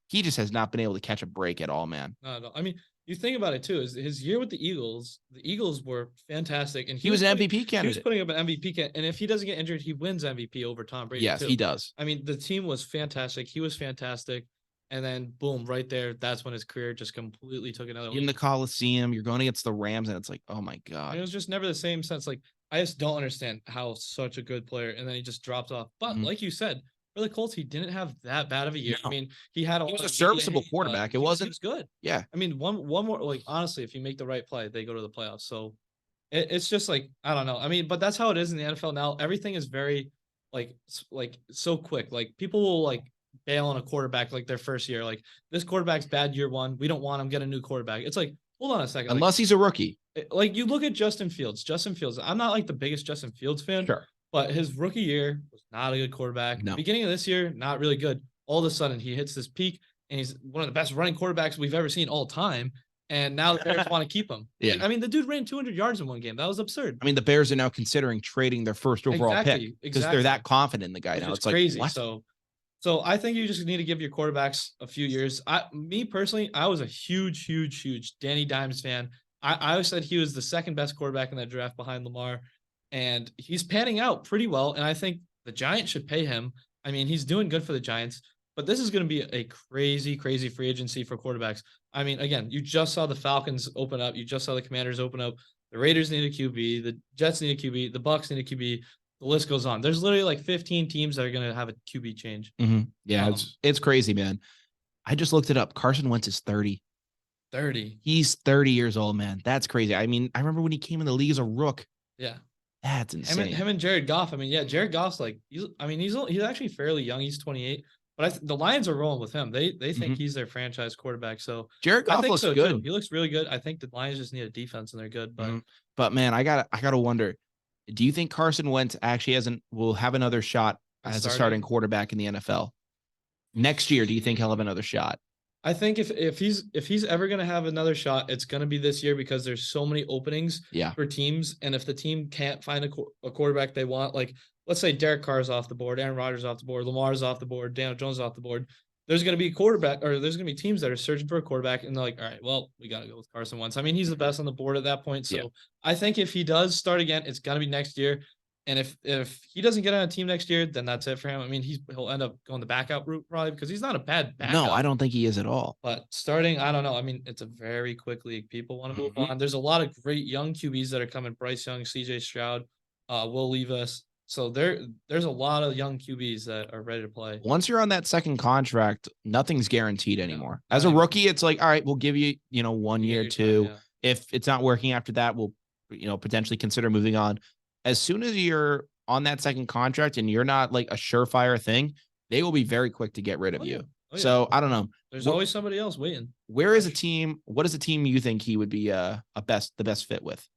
He just has not been able to catch a break at all, man. No. I mean, you think about it, too. Is his year with the Eagles were fantastic. And he was an MVP candidate. He was putting up an MVP candidate. And if he doesn't get injured, he wins MVP over Tom Brady, yes, too. He does. I mean, the team was fantastic. He was fantastic. And then, boom, right there, that's when his career just completely took another in the Coliseum. You're going against the Rams, and it's like, oh, my God. And it was just never the same sense. Like, I just don't understand how such a good player, and then he just dropped off. But like you said, for the Colts, he didn't have that bad of a year. No. I mean, he was a serviceable quarterback. He was good. Yeah. I mean, one more, like, honestly, if you make the right play, they go to the playoffs. So it's just like, I don't know. I mean, but that's how it is in the NFL now. Everything is very, like so quick. Like, people will, like, bail on a quarterback like their first year. Like, this quarterback's bad year 1. We don't want him. Get a new quarterback. It's like, hold on a second. Unless he's a rookie. Like, you look at Justin Fields. I'm not like the biggest Justin Fields fan. Sure. But his rookie year was not a good quarterback. No. Beginning of this year, not really good. All of a sudden, he hits this peak, and he's one of the best running quarterbacks we've ever seen all time. And now the Bears want to keep him. Yeah. I mean, the dude ran 200 yards in one game. That was absurd. I mean, the Bears are now considering trading their first overall pick because they're that confident in the guy now. It's crazy. Like, what? So I think you just need to give your quarterbacks a few years. Me personally, I was a huge Danny Dimes fan. I always said he was the second best quarterback in that draft behind Lamar. And he's panning out pretty well. And I think the Giants should pay him. I mean, he's doing good for the Giants, but this is going to be a crazy free agency for quarterbacks. I mean, again, you just saw the Falcons open up. You just saw the Commanders open up. The Raiders need a QB. The Jets need a QB. The Bucs need a QB. The list goes on. There's literally like 15 teams that are going to have a QB change. Mm-hmm. Yeah, it's crazy, man. I just looked it up. Carson Wentz is 30. 30. He's 30 years old, man. That's crazy. I mean, I remember when he came in the league as a rook. Yeah. That's insane. Him and Jared Goff. I mean, yeah, Jared Goff's like, he's actually fairly young. He's 28, but the Lions are rolling with him. They think he's their franchise quarterback. So Jared Goff looks good. Too. He looks really good. I think the Lions just need a defense and they're good. But man, I gotta wonder. Do you think Carson Wentz actually will have another shot as a starting quarterback in the NFL next year? Do you think he'll have another shot? I think if he's ever going to have another shot, it's going to be this year because there's so many openings for teams. And if the team can't find a quarterback they want, like, let's say Derek Carr's off the board, Aaron Rodgers off the board, Lamar's off the board, Daniel Jones off the board, there's going to be there's going to be teams that are searching for a quarterback. And they're like, all right, well, we got to go with Carson Wentz. I mean, he's the best on the board at that point. So I think if he does start again, it's going to be next year. And if he doesn't get on a team next year, then that's it for him. I mean, he'll end up going the backup route probably because he's not a bad backup. No, I don't think he is at all. But starting, I don't know. I mean, it's a very quick league. People want to move on. There's a lot of great young QBs that are coming. Bryce Young, CJ Stroud, Will Levis. So there's a lot of young QBs that are ready to play. Once you're on that second contract, nothing's guaranteed anymore. As a rookie, it's like, all right, we'll give you, 1 year, 2. If it's not working after that, we'll, potentially consider moving on. As soon as you're on that second contract and you're not like a surefire thing, they will be very quick to get rid of you. So I don't know. There's always somebody else waiting. What is a team you think he would be the best fit with?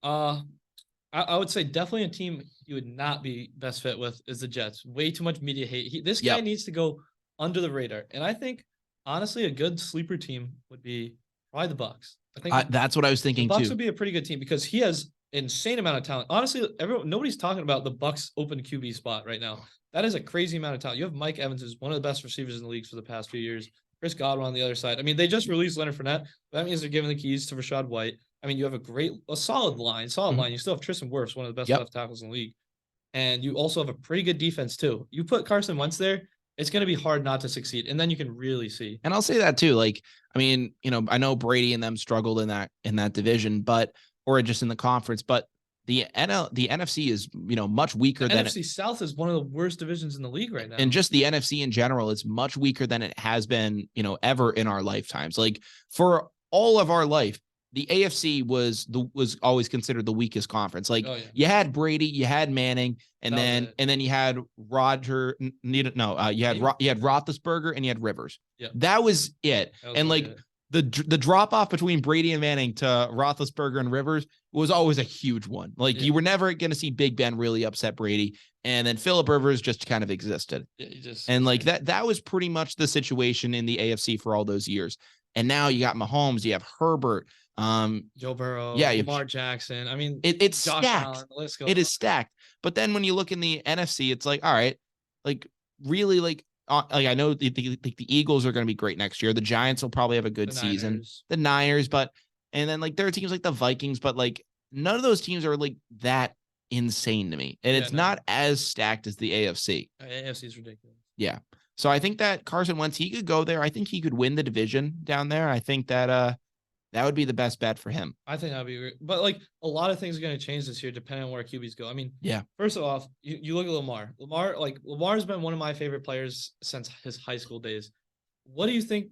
I would say definitely a team he would not be best fit with is the Jets. Way too much media hate. This guy needs to go under the radar. And I think honestly, a good sleeper team would be probably the Bucks. I think that's what I was the thinking Bucks too. would be a pretty good team because he has insane amount of talent. Honestly, nobody's talking about the Bucks open QB spot right now. That is a crazy amount of talent. You have Mike Evans, who's one of the best receivers in the league for the past few years. Chris Godwin on the other side. I mean, they just released Leonard Fournette. That means they're giving the keys to Rachaad White. I mean, you have a solid line. You still have Tristan Wirfs, one of the best left tackles in the league. And you also have a pretty good defense too. You put Carson Wentz there, it's going to be hard not to succeed. And then you can really see. And I'll say that too. Like, I mean, I know Brady and them struggled in that division, or just in the conference, but the NFC is, much weaker than NFC South is one of the worst divisions in the league right now. And just the NFC in general is much weaker than it has been, ever in our lifetimes. Like for all of our life, the AFC was always considered the weakest conference. Like you had Brady, you had Manning, and then you had Rodgers. You had Roethlisberger and you had Rivers. Yeah, that was it. The drop off between Brady and Manning to Roethlisberger and Rivers was always a huge one. Like you were never going to see Big Ben really upset Brady, and then Phillip Rivers just kind of existed. That was pretty much the situation in the AFC for all those years. And now you got Mahomes, you have Herbert, Joe Burrow, Lamar Jackson. I mean, it's stacked. It is stacked. But then when you look in the NFC, it's like, all right, like really, like I know the Eagles are going to be great next year. The Giants will probably have a good season. The Niners, and then like there are teams like the Vikings, but like none of those teams are like that insane to me. And it's not as stacked as the AFC. AFC is ridiculous. Yeah. So I think that Carson Wentz, he could go there. I think he could win the division down there. I think that that would be the best bet for him. I think that'd be, but like a lot of things are going to change this year depending on where QBs go. I mean, first of all, you look at Lamar. Lamar's been one of my favorite players since his high school days. What do you think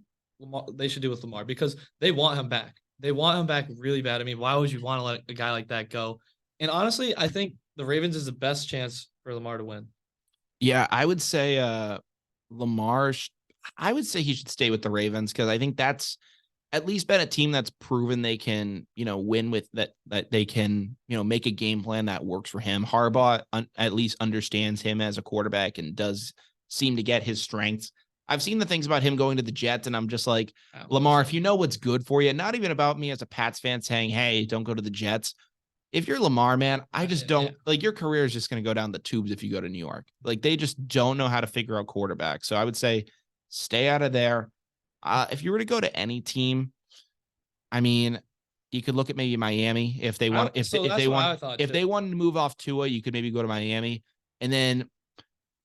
they should do with Lamar? Because they want him back. They want him back really bad. I mean, why would you want to let a guy like that go? And honestly, I think the Ravens is the best chance for Lamar to win. Yeah, I would say Lamar. I would say he should stay with the Ravens because I think that's at least been a team that's proven they can, win with that they can, make a game plan that works for him. Harbaugh at least understands him as a quarterback and does seem to get his strengths. I've seen the things about him going to the Jets, and I'm just like, Lamar, if you know what's good for you, not even about me as a Pats fan saying, hey, don't go to the Jets. If you're Lamar, man, I just don't like your career is just going to go down the tubes if you go to New York. Like they just don't know how to figure out quarterbacks. So I would say stay out of there. If you were to go to any team, I mean, you could look at maybe Miami if they want. If they wanted to move off Tua, you could maybe go to Miami. And then,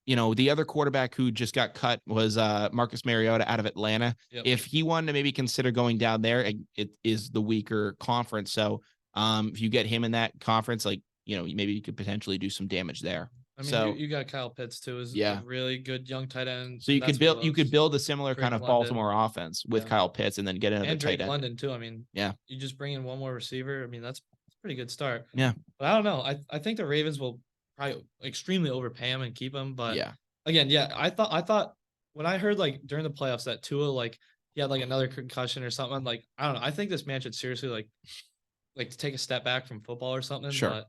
the other quarterback who just got cut was Marcus Mariota out of Atlanta. Yep. If he wanted to maybe consider going down there, it is the weaker conference. So if you get him in that conference, like maybe you could potentially do some damage there. I mean, you got Kyle Pitts too, is a really good young tight end. So you could build a similar kind of Baltimore offense with Kyle Pitts and then get another tight end. London too. I mean, you just bring in one more receiver. I mean, that's a pretty good start. Yeah, but I don't know. I think the Ravens will probably extremely overpay him and keep him. But again, I thought when I heard like during the playoffs that Tua he had like another concussion or something. Like I don't know. I think this man should seriously like to take a step back from football or something. Sure. But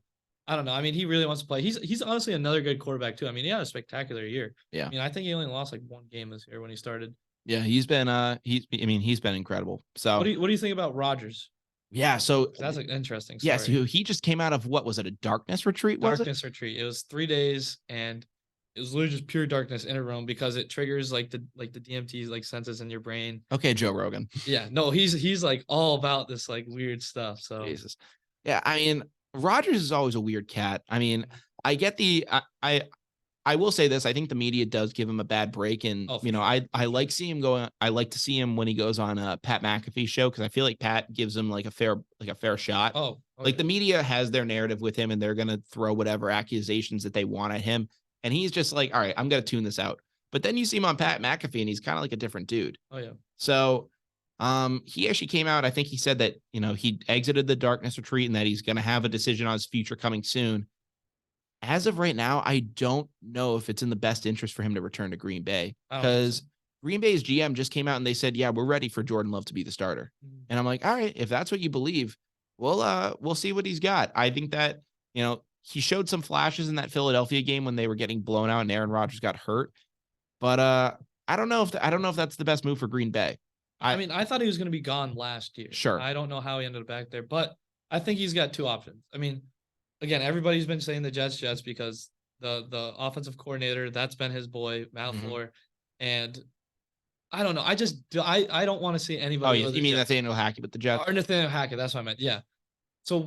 I don't know. I mean, he really wants to play. He's honestly another good quarterback too. I mean, he had a spectacular year. Yeah. I mean, I think he only lost like one game this year when he started. Yeah, he's been incredible. So what do you think about Rodgers? Yeah, so that's an interesting story. Yes, he just came out of what was it, a darkness retreat? Darkness retreat. It was 3 days and it was literally just pure darkness in a room because it triggers the DMT like senses in your brain. Okay, Joe Rogan. Yeah, no, he's like all about this like weird stuff. So Jesus. Yeah, I mean, Rodgers is always a weird cat. I mean, I get I will say this. I think the media does give him a bad break. And, I like seeing him going. I like to see him when he goes on a Pat McAfee show because I feel like Pat gives him like a fair shot. The media has their narrative with him and they're going to throw whatever accusations that they want at him. And he's just like, all right, I'm going to tune this out. But then you see him on Pat McAfee and he's kind of like a different dude. Oh, yeah. So he actually came out. I think he said that, he exited the darkness retreat and that he's going to have a decision on his future coming soon. As of right now, I don't know if it's in the best interest for him to return to Green Bay because Green Bay's GM just came out and they said, yeah, we're ready for Jordan Love to be the starter. Mm-hmm. And I'm like, all right, if that's what you believe, we'll see what he's got. I think that, he showed some flashes in that Philadelphia game when they were getting blown out and Aaron Rodgers got hurt. But I don't know if that's the best move for Green Bay. I mean, I thought he was going to be gone last year. Sure. I don't know how he ended up back there, but I think he's got two options. I mean, again, everybody's been saying the Jets because the offensive coordinator, that's been his boy, Matt LaFleur. And I don't know. I don't want to see anybody. Oh, you mean Nathaniel Hackett with the Jets? Or Nathaniel Hackett, that's what I meant. Yeah. So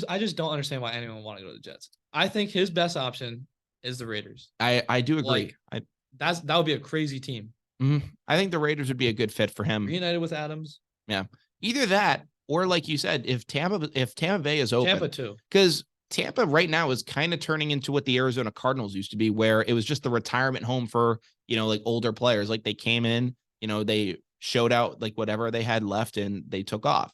I just don't understand why anyone would want to go to the Jets. I think his best option is the Raiders. I do agree. That would be a crazy team. I think the Raiders would be a good fit for him. Reunited with Adams. Yeah. Either that or, like you said, if Tampa Bay is open. Tampa too. Because Tampa right now is kind of turning into what the Arizona Cardinals used to be, where it was just the retirement home for, like older players. Like they came in, they showed out like whatever they had left and they took off.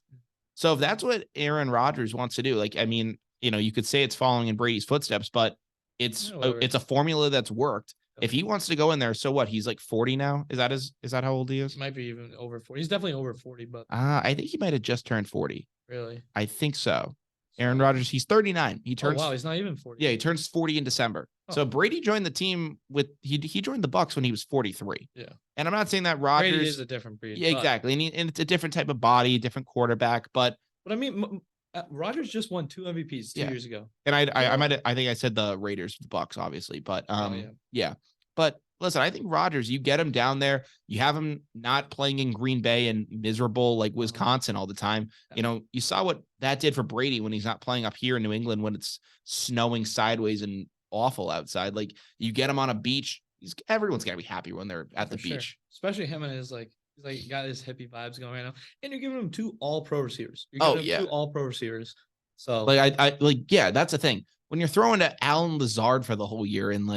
So if that's what Aaron Rodgers wants to do, like, I mean, you could say it's following in Brady's footsteps, but it's a formula that's worked. If he wants to go in there, so what? He's like 40 now. Is that how old he is? He might be even over 40. He's definitely over 40, but I think he might have just turned 40. Really? I think so. Aaron Rodgers, he's 39. He turns. Oh, wow, he's not even 40. Yeah, he turns 40 in December. Oh. So Brady joined the team he joined the Bucs when he was 43. Yeah. And I'm not saying that Rodgers Brady is a different breed. Yeah, exactly. And it's a different type of body, different quarterback, but I mean, Rodgers just won 2 MVPs 2 years ago. And I think I said the Raiders, the Bucs, obviously, but yeah. But listen, I think Rodgers, you get him down there, you have him not playing in Green Bay and miserable like Wisconsin all the time. You saw what that did for Brady when he's not playing up here in New England when it's snowing sideways and awful outside. Like you get him on a beach, everyone's gotta be happy when they're at the beach. Especially him and his he's got his hippie vibes going right now. And you're giving him 2 all-pro receivers. You're giving him 2 all-pro receivers. So that's the thing. When you're throwing to Alan Lazard for the whole year and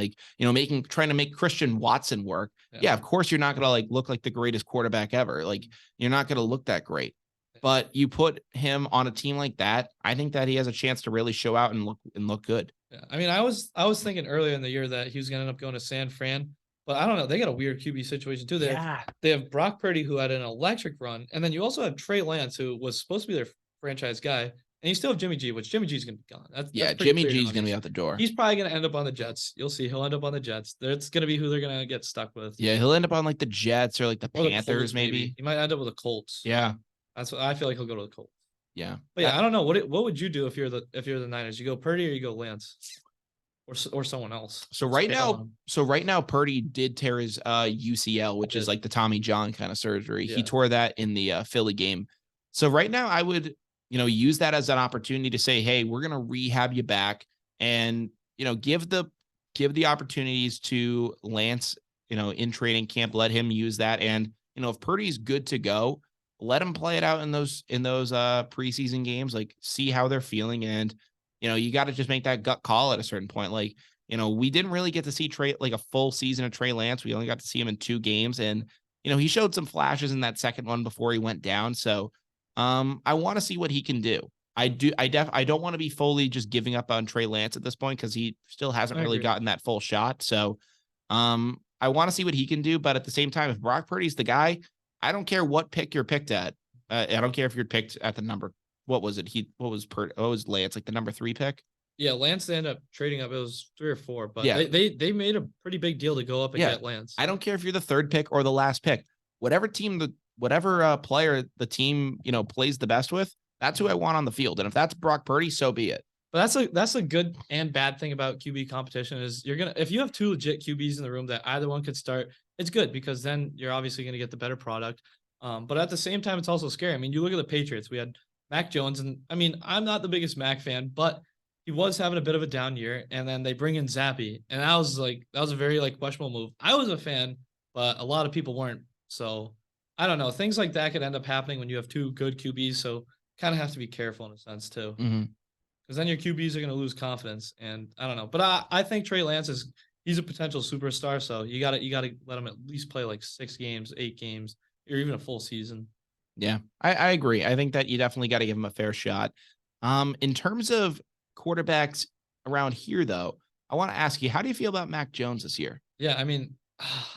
trying to make Christian Watson work, of course you're not gonna look like the greatest quarterback ever. Like you're not gonna look that great. But you put him on a team like that, I think that he has a chance to really show out and look good. Yeah. I mean, I was thinking earlier in the year that he was gonna end up going to San Fran, but I don't know. They got a weird QB situation too. They have Brock Purdy, who had an electric run, and then you also have Trey Lance, who was supposed to be their franchise guy. And you still have Jimmy G, which Jimmy G's going to be gone. That's Jimmy G's going to be out the door. He's probably going to end up on the Jets. You'll see. He'll end up on the Jets. That's going to be who they're going to get stuck with. Yeah, he'll end up on like the Jets or the Panthers, maybe. He might end up with the Colts. Yeah. That's what I feel like he'll go to the Colts. Yeah. But yeah, I don't know. What would you do if you're the Niners? You go Purdy or you go Lance? Or someone else. So right now, Purdy did tear his UCL, which is like the Tommy John kind of surgery. Yeah. He tore that in the Philly game. So right now I would use that as an opportunity to say, hey, we're going to rehab you back and, give the opportunities to Lance, in training camp, let him use that. And, if Purdy's good to go, let him play it out in those preseason games, see how they're feeling. And, you got to just make that gut call at a certain point. We didn't really get to see Trey, a full season of Trey Lance. We only got to see him in 2 games and, he showed some flashes in that second one before he went down. So, I want to see what he can do. I don't want to be fully just giving up on Trey Lance at this point because he still hasn't really gotten that full shot. So, I want to see what he can do. But at the same time, if Brock Purdy's the guy, I don't care what pick you're picked at. I don't care if you're picked at the number. What was it? What was Lance, the number 3 pick? Yeah, Lance, they ended up trading up. It was 3 or 4, but they made a pretty big deal to go up and get Lance. I don't care if you're the 3rd pick or the last pick. Whatever player the team, plays the best with, that's who I want on the field. And if that's Brock Purdy, so be it. But that's a good and bad thing about QB competition is if you have 2 legit QBs in the room that either one could start, it's good because then you're obviously going to get the better product. But at the same time, it's also scary. I mean, you look at the Patriots, we had Mac Jones, and I mean, I'm not the biggest Mac fan, but he was having a bit of a down year, and then they bring in Zappy, and that was a very questionable move. I was a fan, but a lot of people weren't. So I don't know. Things like that could end up happening when you have 2 good QBs. So kind of have to be careful in a sense too, because then your QBs are going to lose confidence. And I don't know, but I think Trey Lance he's a potential superstar. So you got to let him at least play 6 games, 8 games, or even a full season. Yeah, I agree. I think that you definitely got to give him a fair shot. In terms of quarterbacks around here, though, I want to ask you, how do you feel about Mac Jones this year? Yeah, I mean,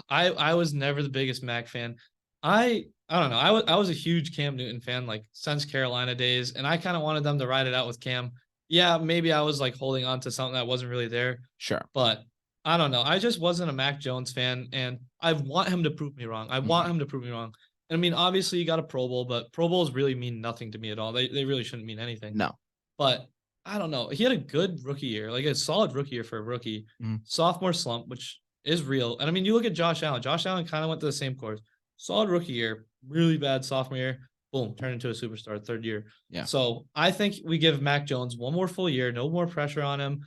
I was never the biggest Mac fan. I don't know. I was a huge Cam Newton fan since Carolina days, and I kind of wanted them to ride it out with Cam. yeah, maybe I was like holding on to something that wasn't really there. Sure. But I don't know. I just wasn't a Mac Jones fan, and I want him to prove me wrong. I want him to prove me wrong. And I mean, obviously, you got a Pro Bowl, but Pro Bowls really mean nothing to me at all. They really shouldn't mean anything. No. But I don't know. He had a good rookie year, like a solid rookie year for a rookie. Sophomore slump, which is real. And I mean, you look at Josh Allen. Josh Allen kind of went to the same course. Solid rookie year, really bad sophomore year. Boom, turned into a superstar third year. Yeah. So I think we give Mac Jones one more full year, no more pressure on him.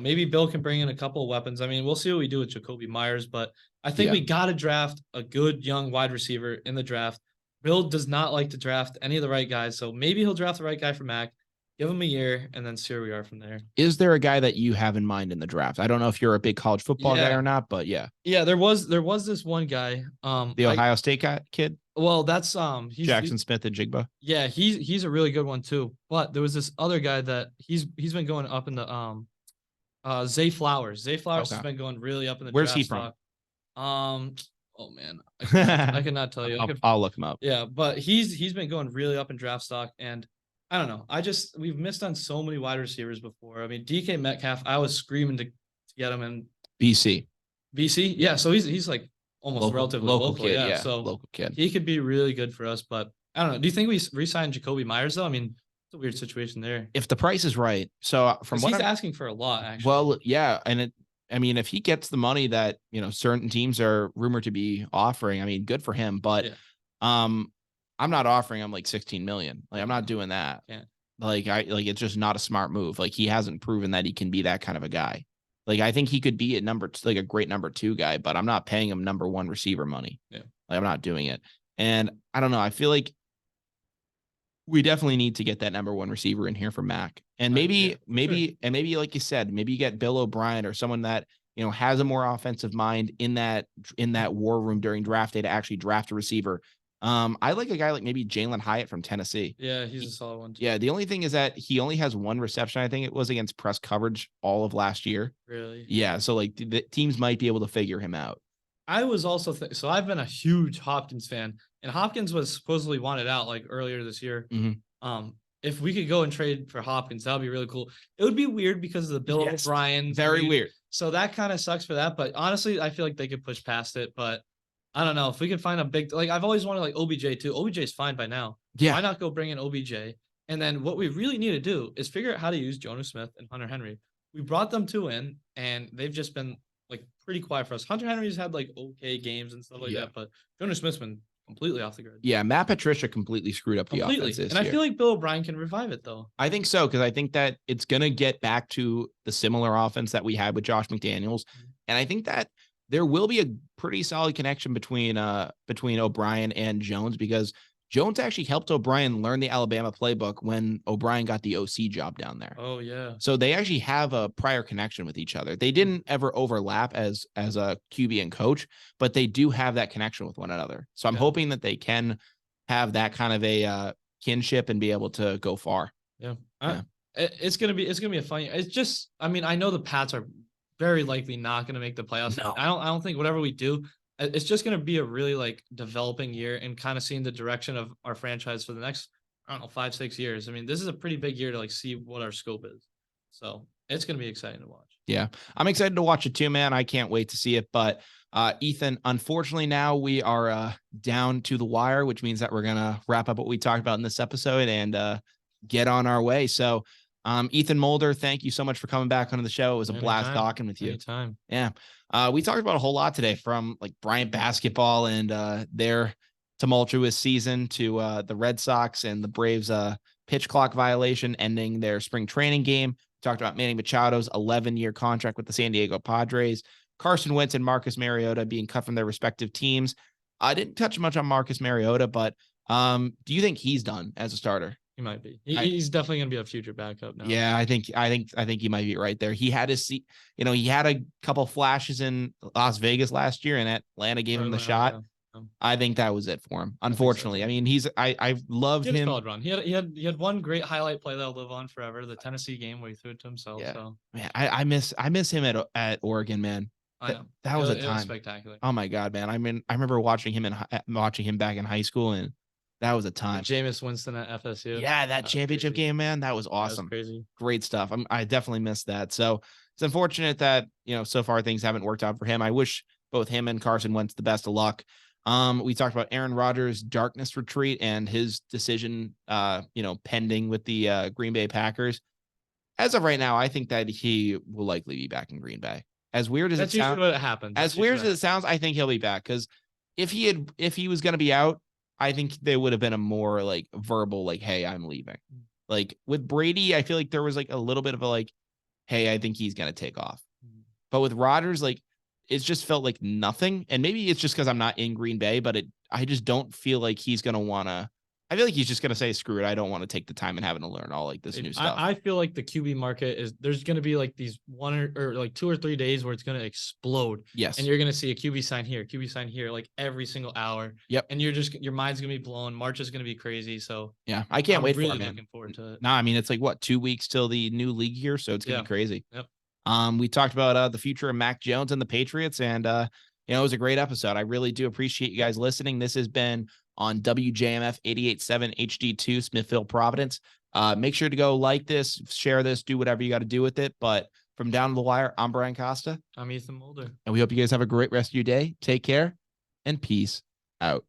Maybe Bill can bring in a couple of weapons. I mean, we'll see what we do with Jacoby Myers, but I think we got to draft a good young wide receiver in the draft. Bill does not like to draft any of the right guys, so maybe he'll draft the right guy for Mac, give him a year, and then see where we are from there. Is there a guy that you have in mind in the draft? I don't know if you're a big college football guy or not, but yeah. Yeah, there was this one guy. The Ohio State kid? Well, that's Jackson Smith and Jigba. Yeah, he's a really good one too. But there was this other guy that he's been going up in the Zay Flowers. Zay Flowers has been going really up in the Where's draft he from? stock. Oh man, I cannot tell you. I'll look him up. Yeah, but he's been going really up in draft stock, and I don't know. We've missed on so many wide receivers before. I mean, DK Metcalf, I was screaming to get him in BC. Yeah. So he's like almost relatively local kid, yeah. So local kid. He could be really good for us, but I don't know. Do you think we re-sign Jacoby Myers though? I mean, it's a weird situation there. If the price is right. So from what he's asking for a lot, actually. Well, yeah, and I mean, if he gets the money that, certain teams are rumored to be offering, I mean, good for him. But I'm not offering him like 16 million. Like, I'm not doing that. Yeah. It's just not a smart move. Like, he hasn't proven that he can be that kind of a guy. Like, I think he could be a great number 2 guy, but I'm not paying him number 1 receiver money. Yeah. Like, I'm not doing it. And I don't know. I feel like we definitely need to get that number 1 receiver in here for Mac. And maybe, like you said, maybe you get Bill O'Brien or someone that, has a more offensive mind in that war room during draft day to actually draft a receiver. I like a guy like maybe Jalen Hyatt from Tennessee. Yeah, he's a solid one too. Yeah, the only thing is that he only has 1 reception. I think it was against press coverage all of last year. Really? Yeah, so like the teams might be able to figure him out. I was also so I've been a huge Hopkins fan, and Hopkins was supposedly wanted out like earlier this year. If we could go and trade for Hopkins, that would be really cool. It would be weird because of the Bill O'Brien. Very weird. So that kind of sucks for that. But honestly, I feel like they could push past it. But I don't know if we could find a big, like I've always wanted like OBJ too. OBJ is fine by now. Yeah. Why not go bring in OBJ? And then what we really need to do is figure out how to use Jonas Smith and Hunter Henry. We brought them 2 in, and they've just been like pretty quiet for us. Hunter Henry's had like okay games and stuff like that, but Jonas Smith's been completely off the grid. Yeah, Matt Patricia completely screwed up the offense this year. I feel like Bill O'Brien can revive it though. I think so, because I think that it's gonna get back to the similar offense that we had with Josh McDaniels, and I think that there will be a pretty solid connection between O'Brien and Jones, because Jones actually helped O'Brien learn the Alabama playbook when O'Brien got the OC job down there. Oh yeah. So they actually have a prior connection with each other. They didn't ever overlap as a QB and coach, but they do have that connection with one another. So I'm hoping that they can have that kind of a kinship and be able to go far. Yeah. It's gonna be a fun. It's just, I mean, I know the Pats are very likely not going to make the playoffs. No. I don't think whatever we do, it's just going to be a really like developing year and kind of seeing the direction of our franchise for the next, 5-6 years. I mean, this is a pretty big year to like see what our scope is. So it's going to be exciting to watch. Yeah, I'm excited to watch it too, man. I can't wait to see it. But Ethan, unfortunately now we are down to the wire, which means that we're going to wrap up what we talked about in this episode and get on our way. So Ethan Moulder, thank you so much for coming back onto the show. It was a blast talking with you. Anytime. Yeah. We talked about a whole lot today, from like Bryant basketball and their tumultuous season to the Red Sox and the Braves pitch clock violation ending their spring training game. We talked about Manny Machado's 11-year contract with the San Diego Padres, Carson Wentz and Marcus Mariota being cut from their respective teams. I didn't touch much on Marcus Mariota, but do you think he's done as a starter? He might be. He's definitely going to be a future backup now. Yeah, I think he might be right there. He had he had a couple flashes in Las Vegas last year, and Atlanta gave him the shot. Yeah. I think that was it for him. Unfortunately, I mean, I loved him. Solid run. He had one great highlight play that'll live on forever. The Tennessee game where he threw it to himself. Yeah. So man, I miss him at Oregon, man. I know. That was a time. It was spectacular. Oh my God, man. I mean, I remember watching him back in high school, and That was a time. Jameis Winston at FSU. Yeah, that championship game, man, that was awesome. That was crazy. Great stuff. I definitely missed that. So it's unfortunate that, so far things haven't worked out for him. I wish both him and Carson Wentz the best of luck. We talked about Aaron Rodgers' darkness retreat and his decision, pending with the Green Bay Packers. As of right now, I think that he will likely be back in Green Bay. As weird as That's it sounds, what happens. as weird as it sounds, I think he'll be back, because if he was going to be out, I think there would have been a more like verbal, like, hey, I'm leaving. Like with Brady, I feel like there was like a little bit of a like, hey, I think he's going to take off. But with Rodgers, like, it's just felt like nothing. And maybe it's just because I'm not in Green Bay, but I just don't feel like he's going to want to. I feel like he's just going to say, screw it. I don't want to take the time and having to learn all like this new stuff. I feel like the QB market there's going to be like these 1 or like 2 or 3 days where it's going to explode. Yes. And you're going to see a QB sign here, like every single hour. Yep. And your mind's going to be blown. March is going to be crazy. So yeah, I can't wait really for it, man. Looking forward to it. No, I mean, it's like what, 2 weeks till the new league year. So it's going to be crazy. Yep. We talked about the future of Mac Jones and the Patriots, and it was a great episode. I really do appreciate you guys listening. This has been on WJMF 88.7 HD2 Smithville, Providence. Make sure to go like this, share this, do whatever you got to do with it. But from Down to the Wire, I'm Brian Costa. I'm Ethan Moulder. And we hope you guys have a great rest of your day. Take care and peace out.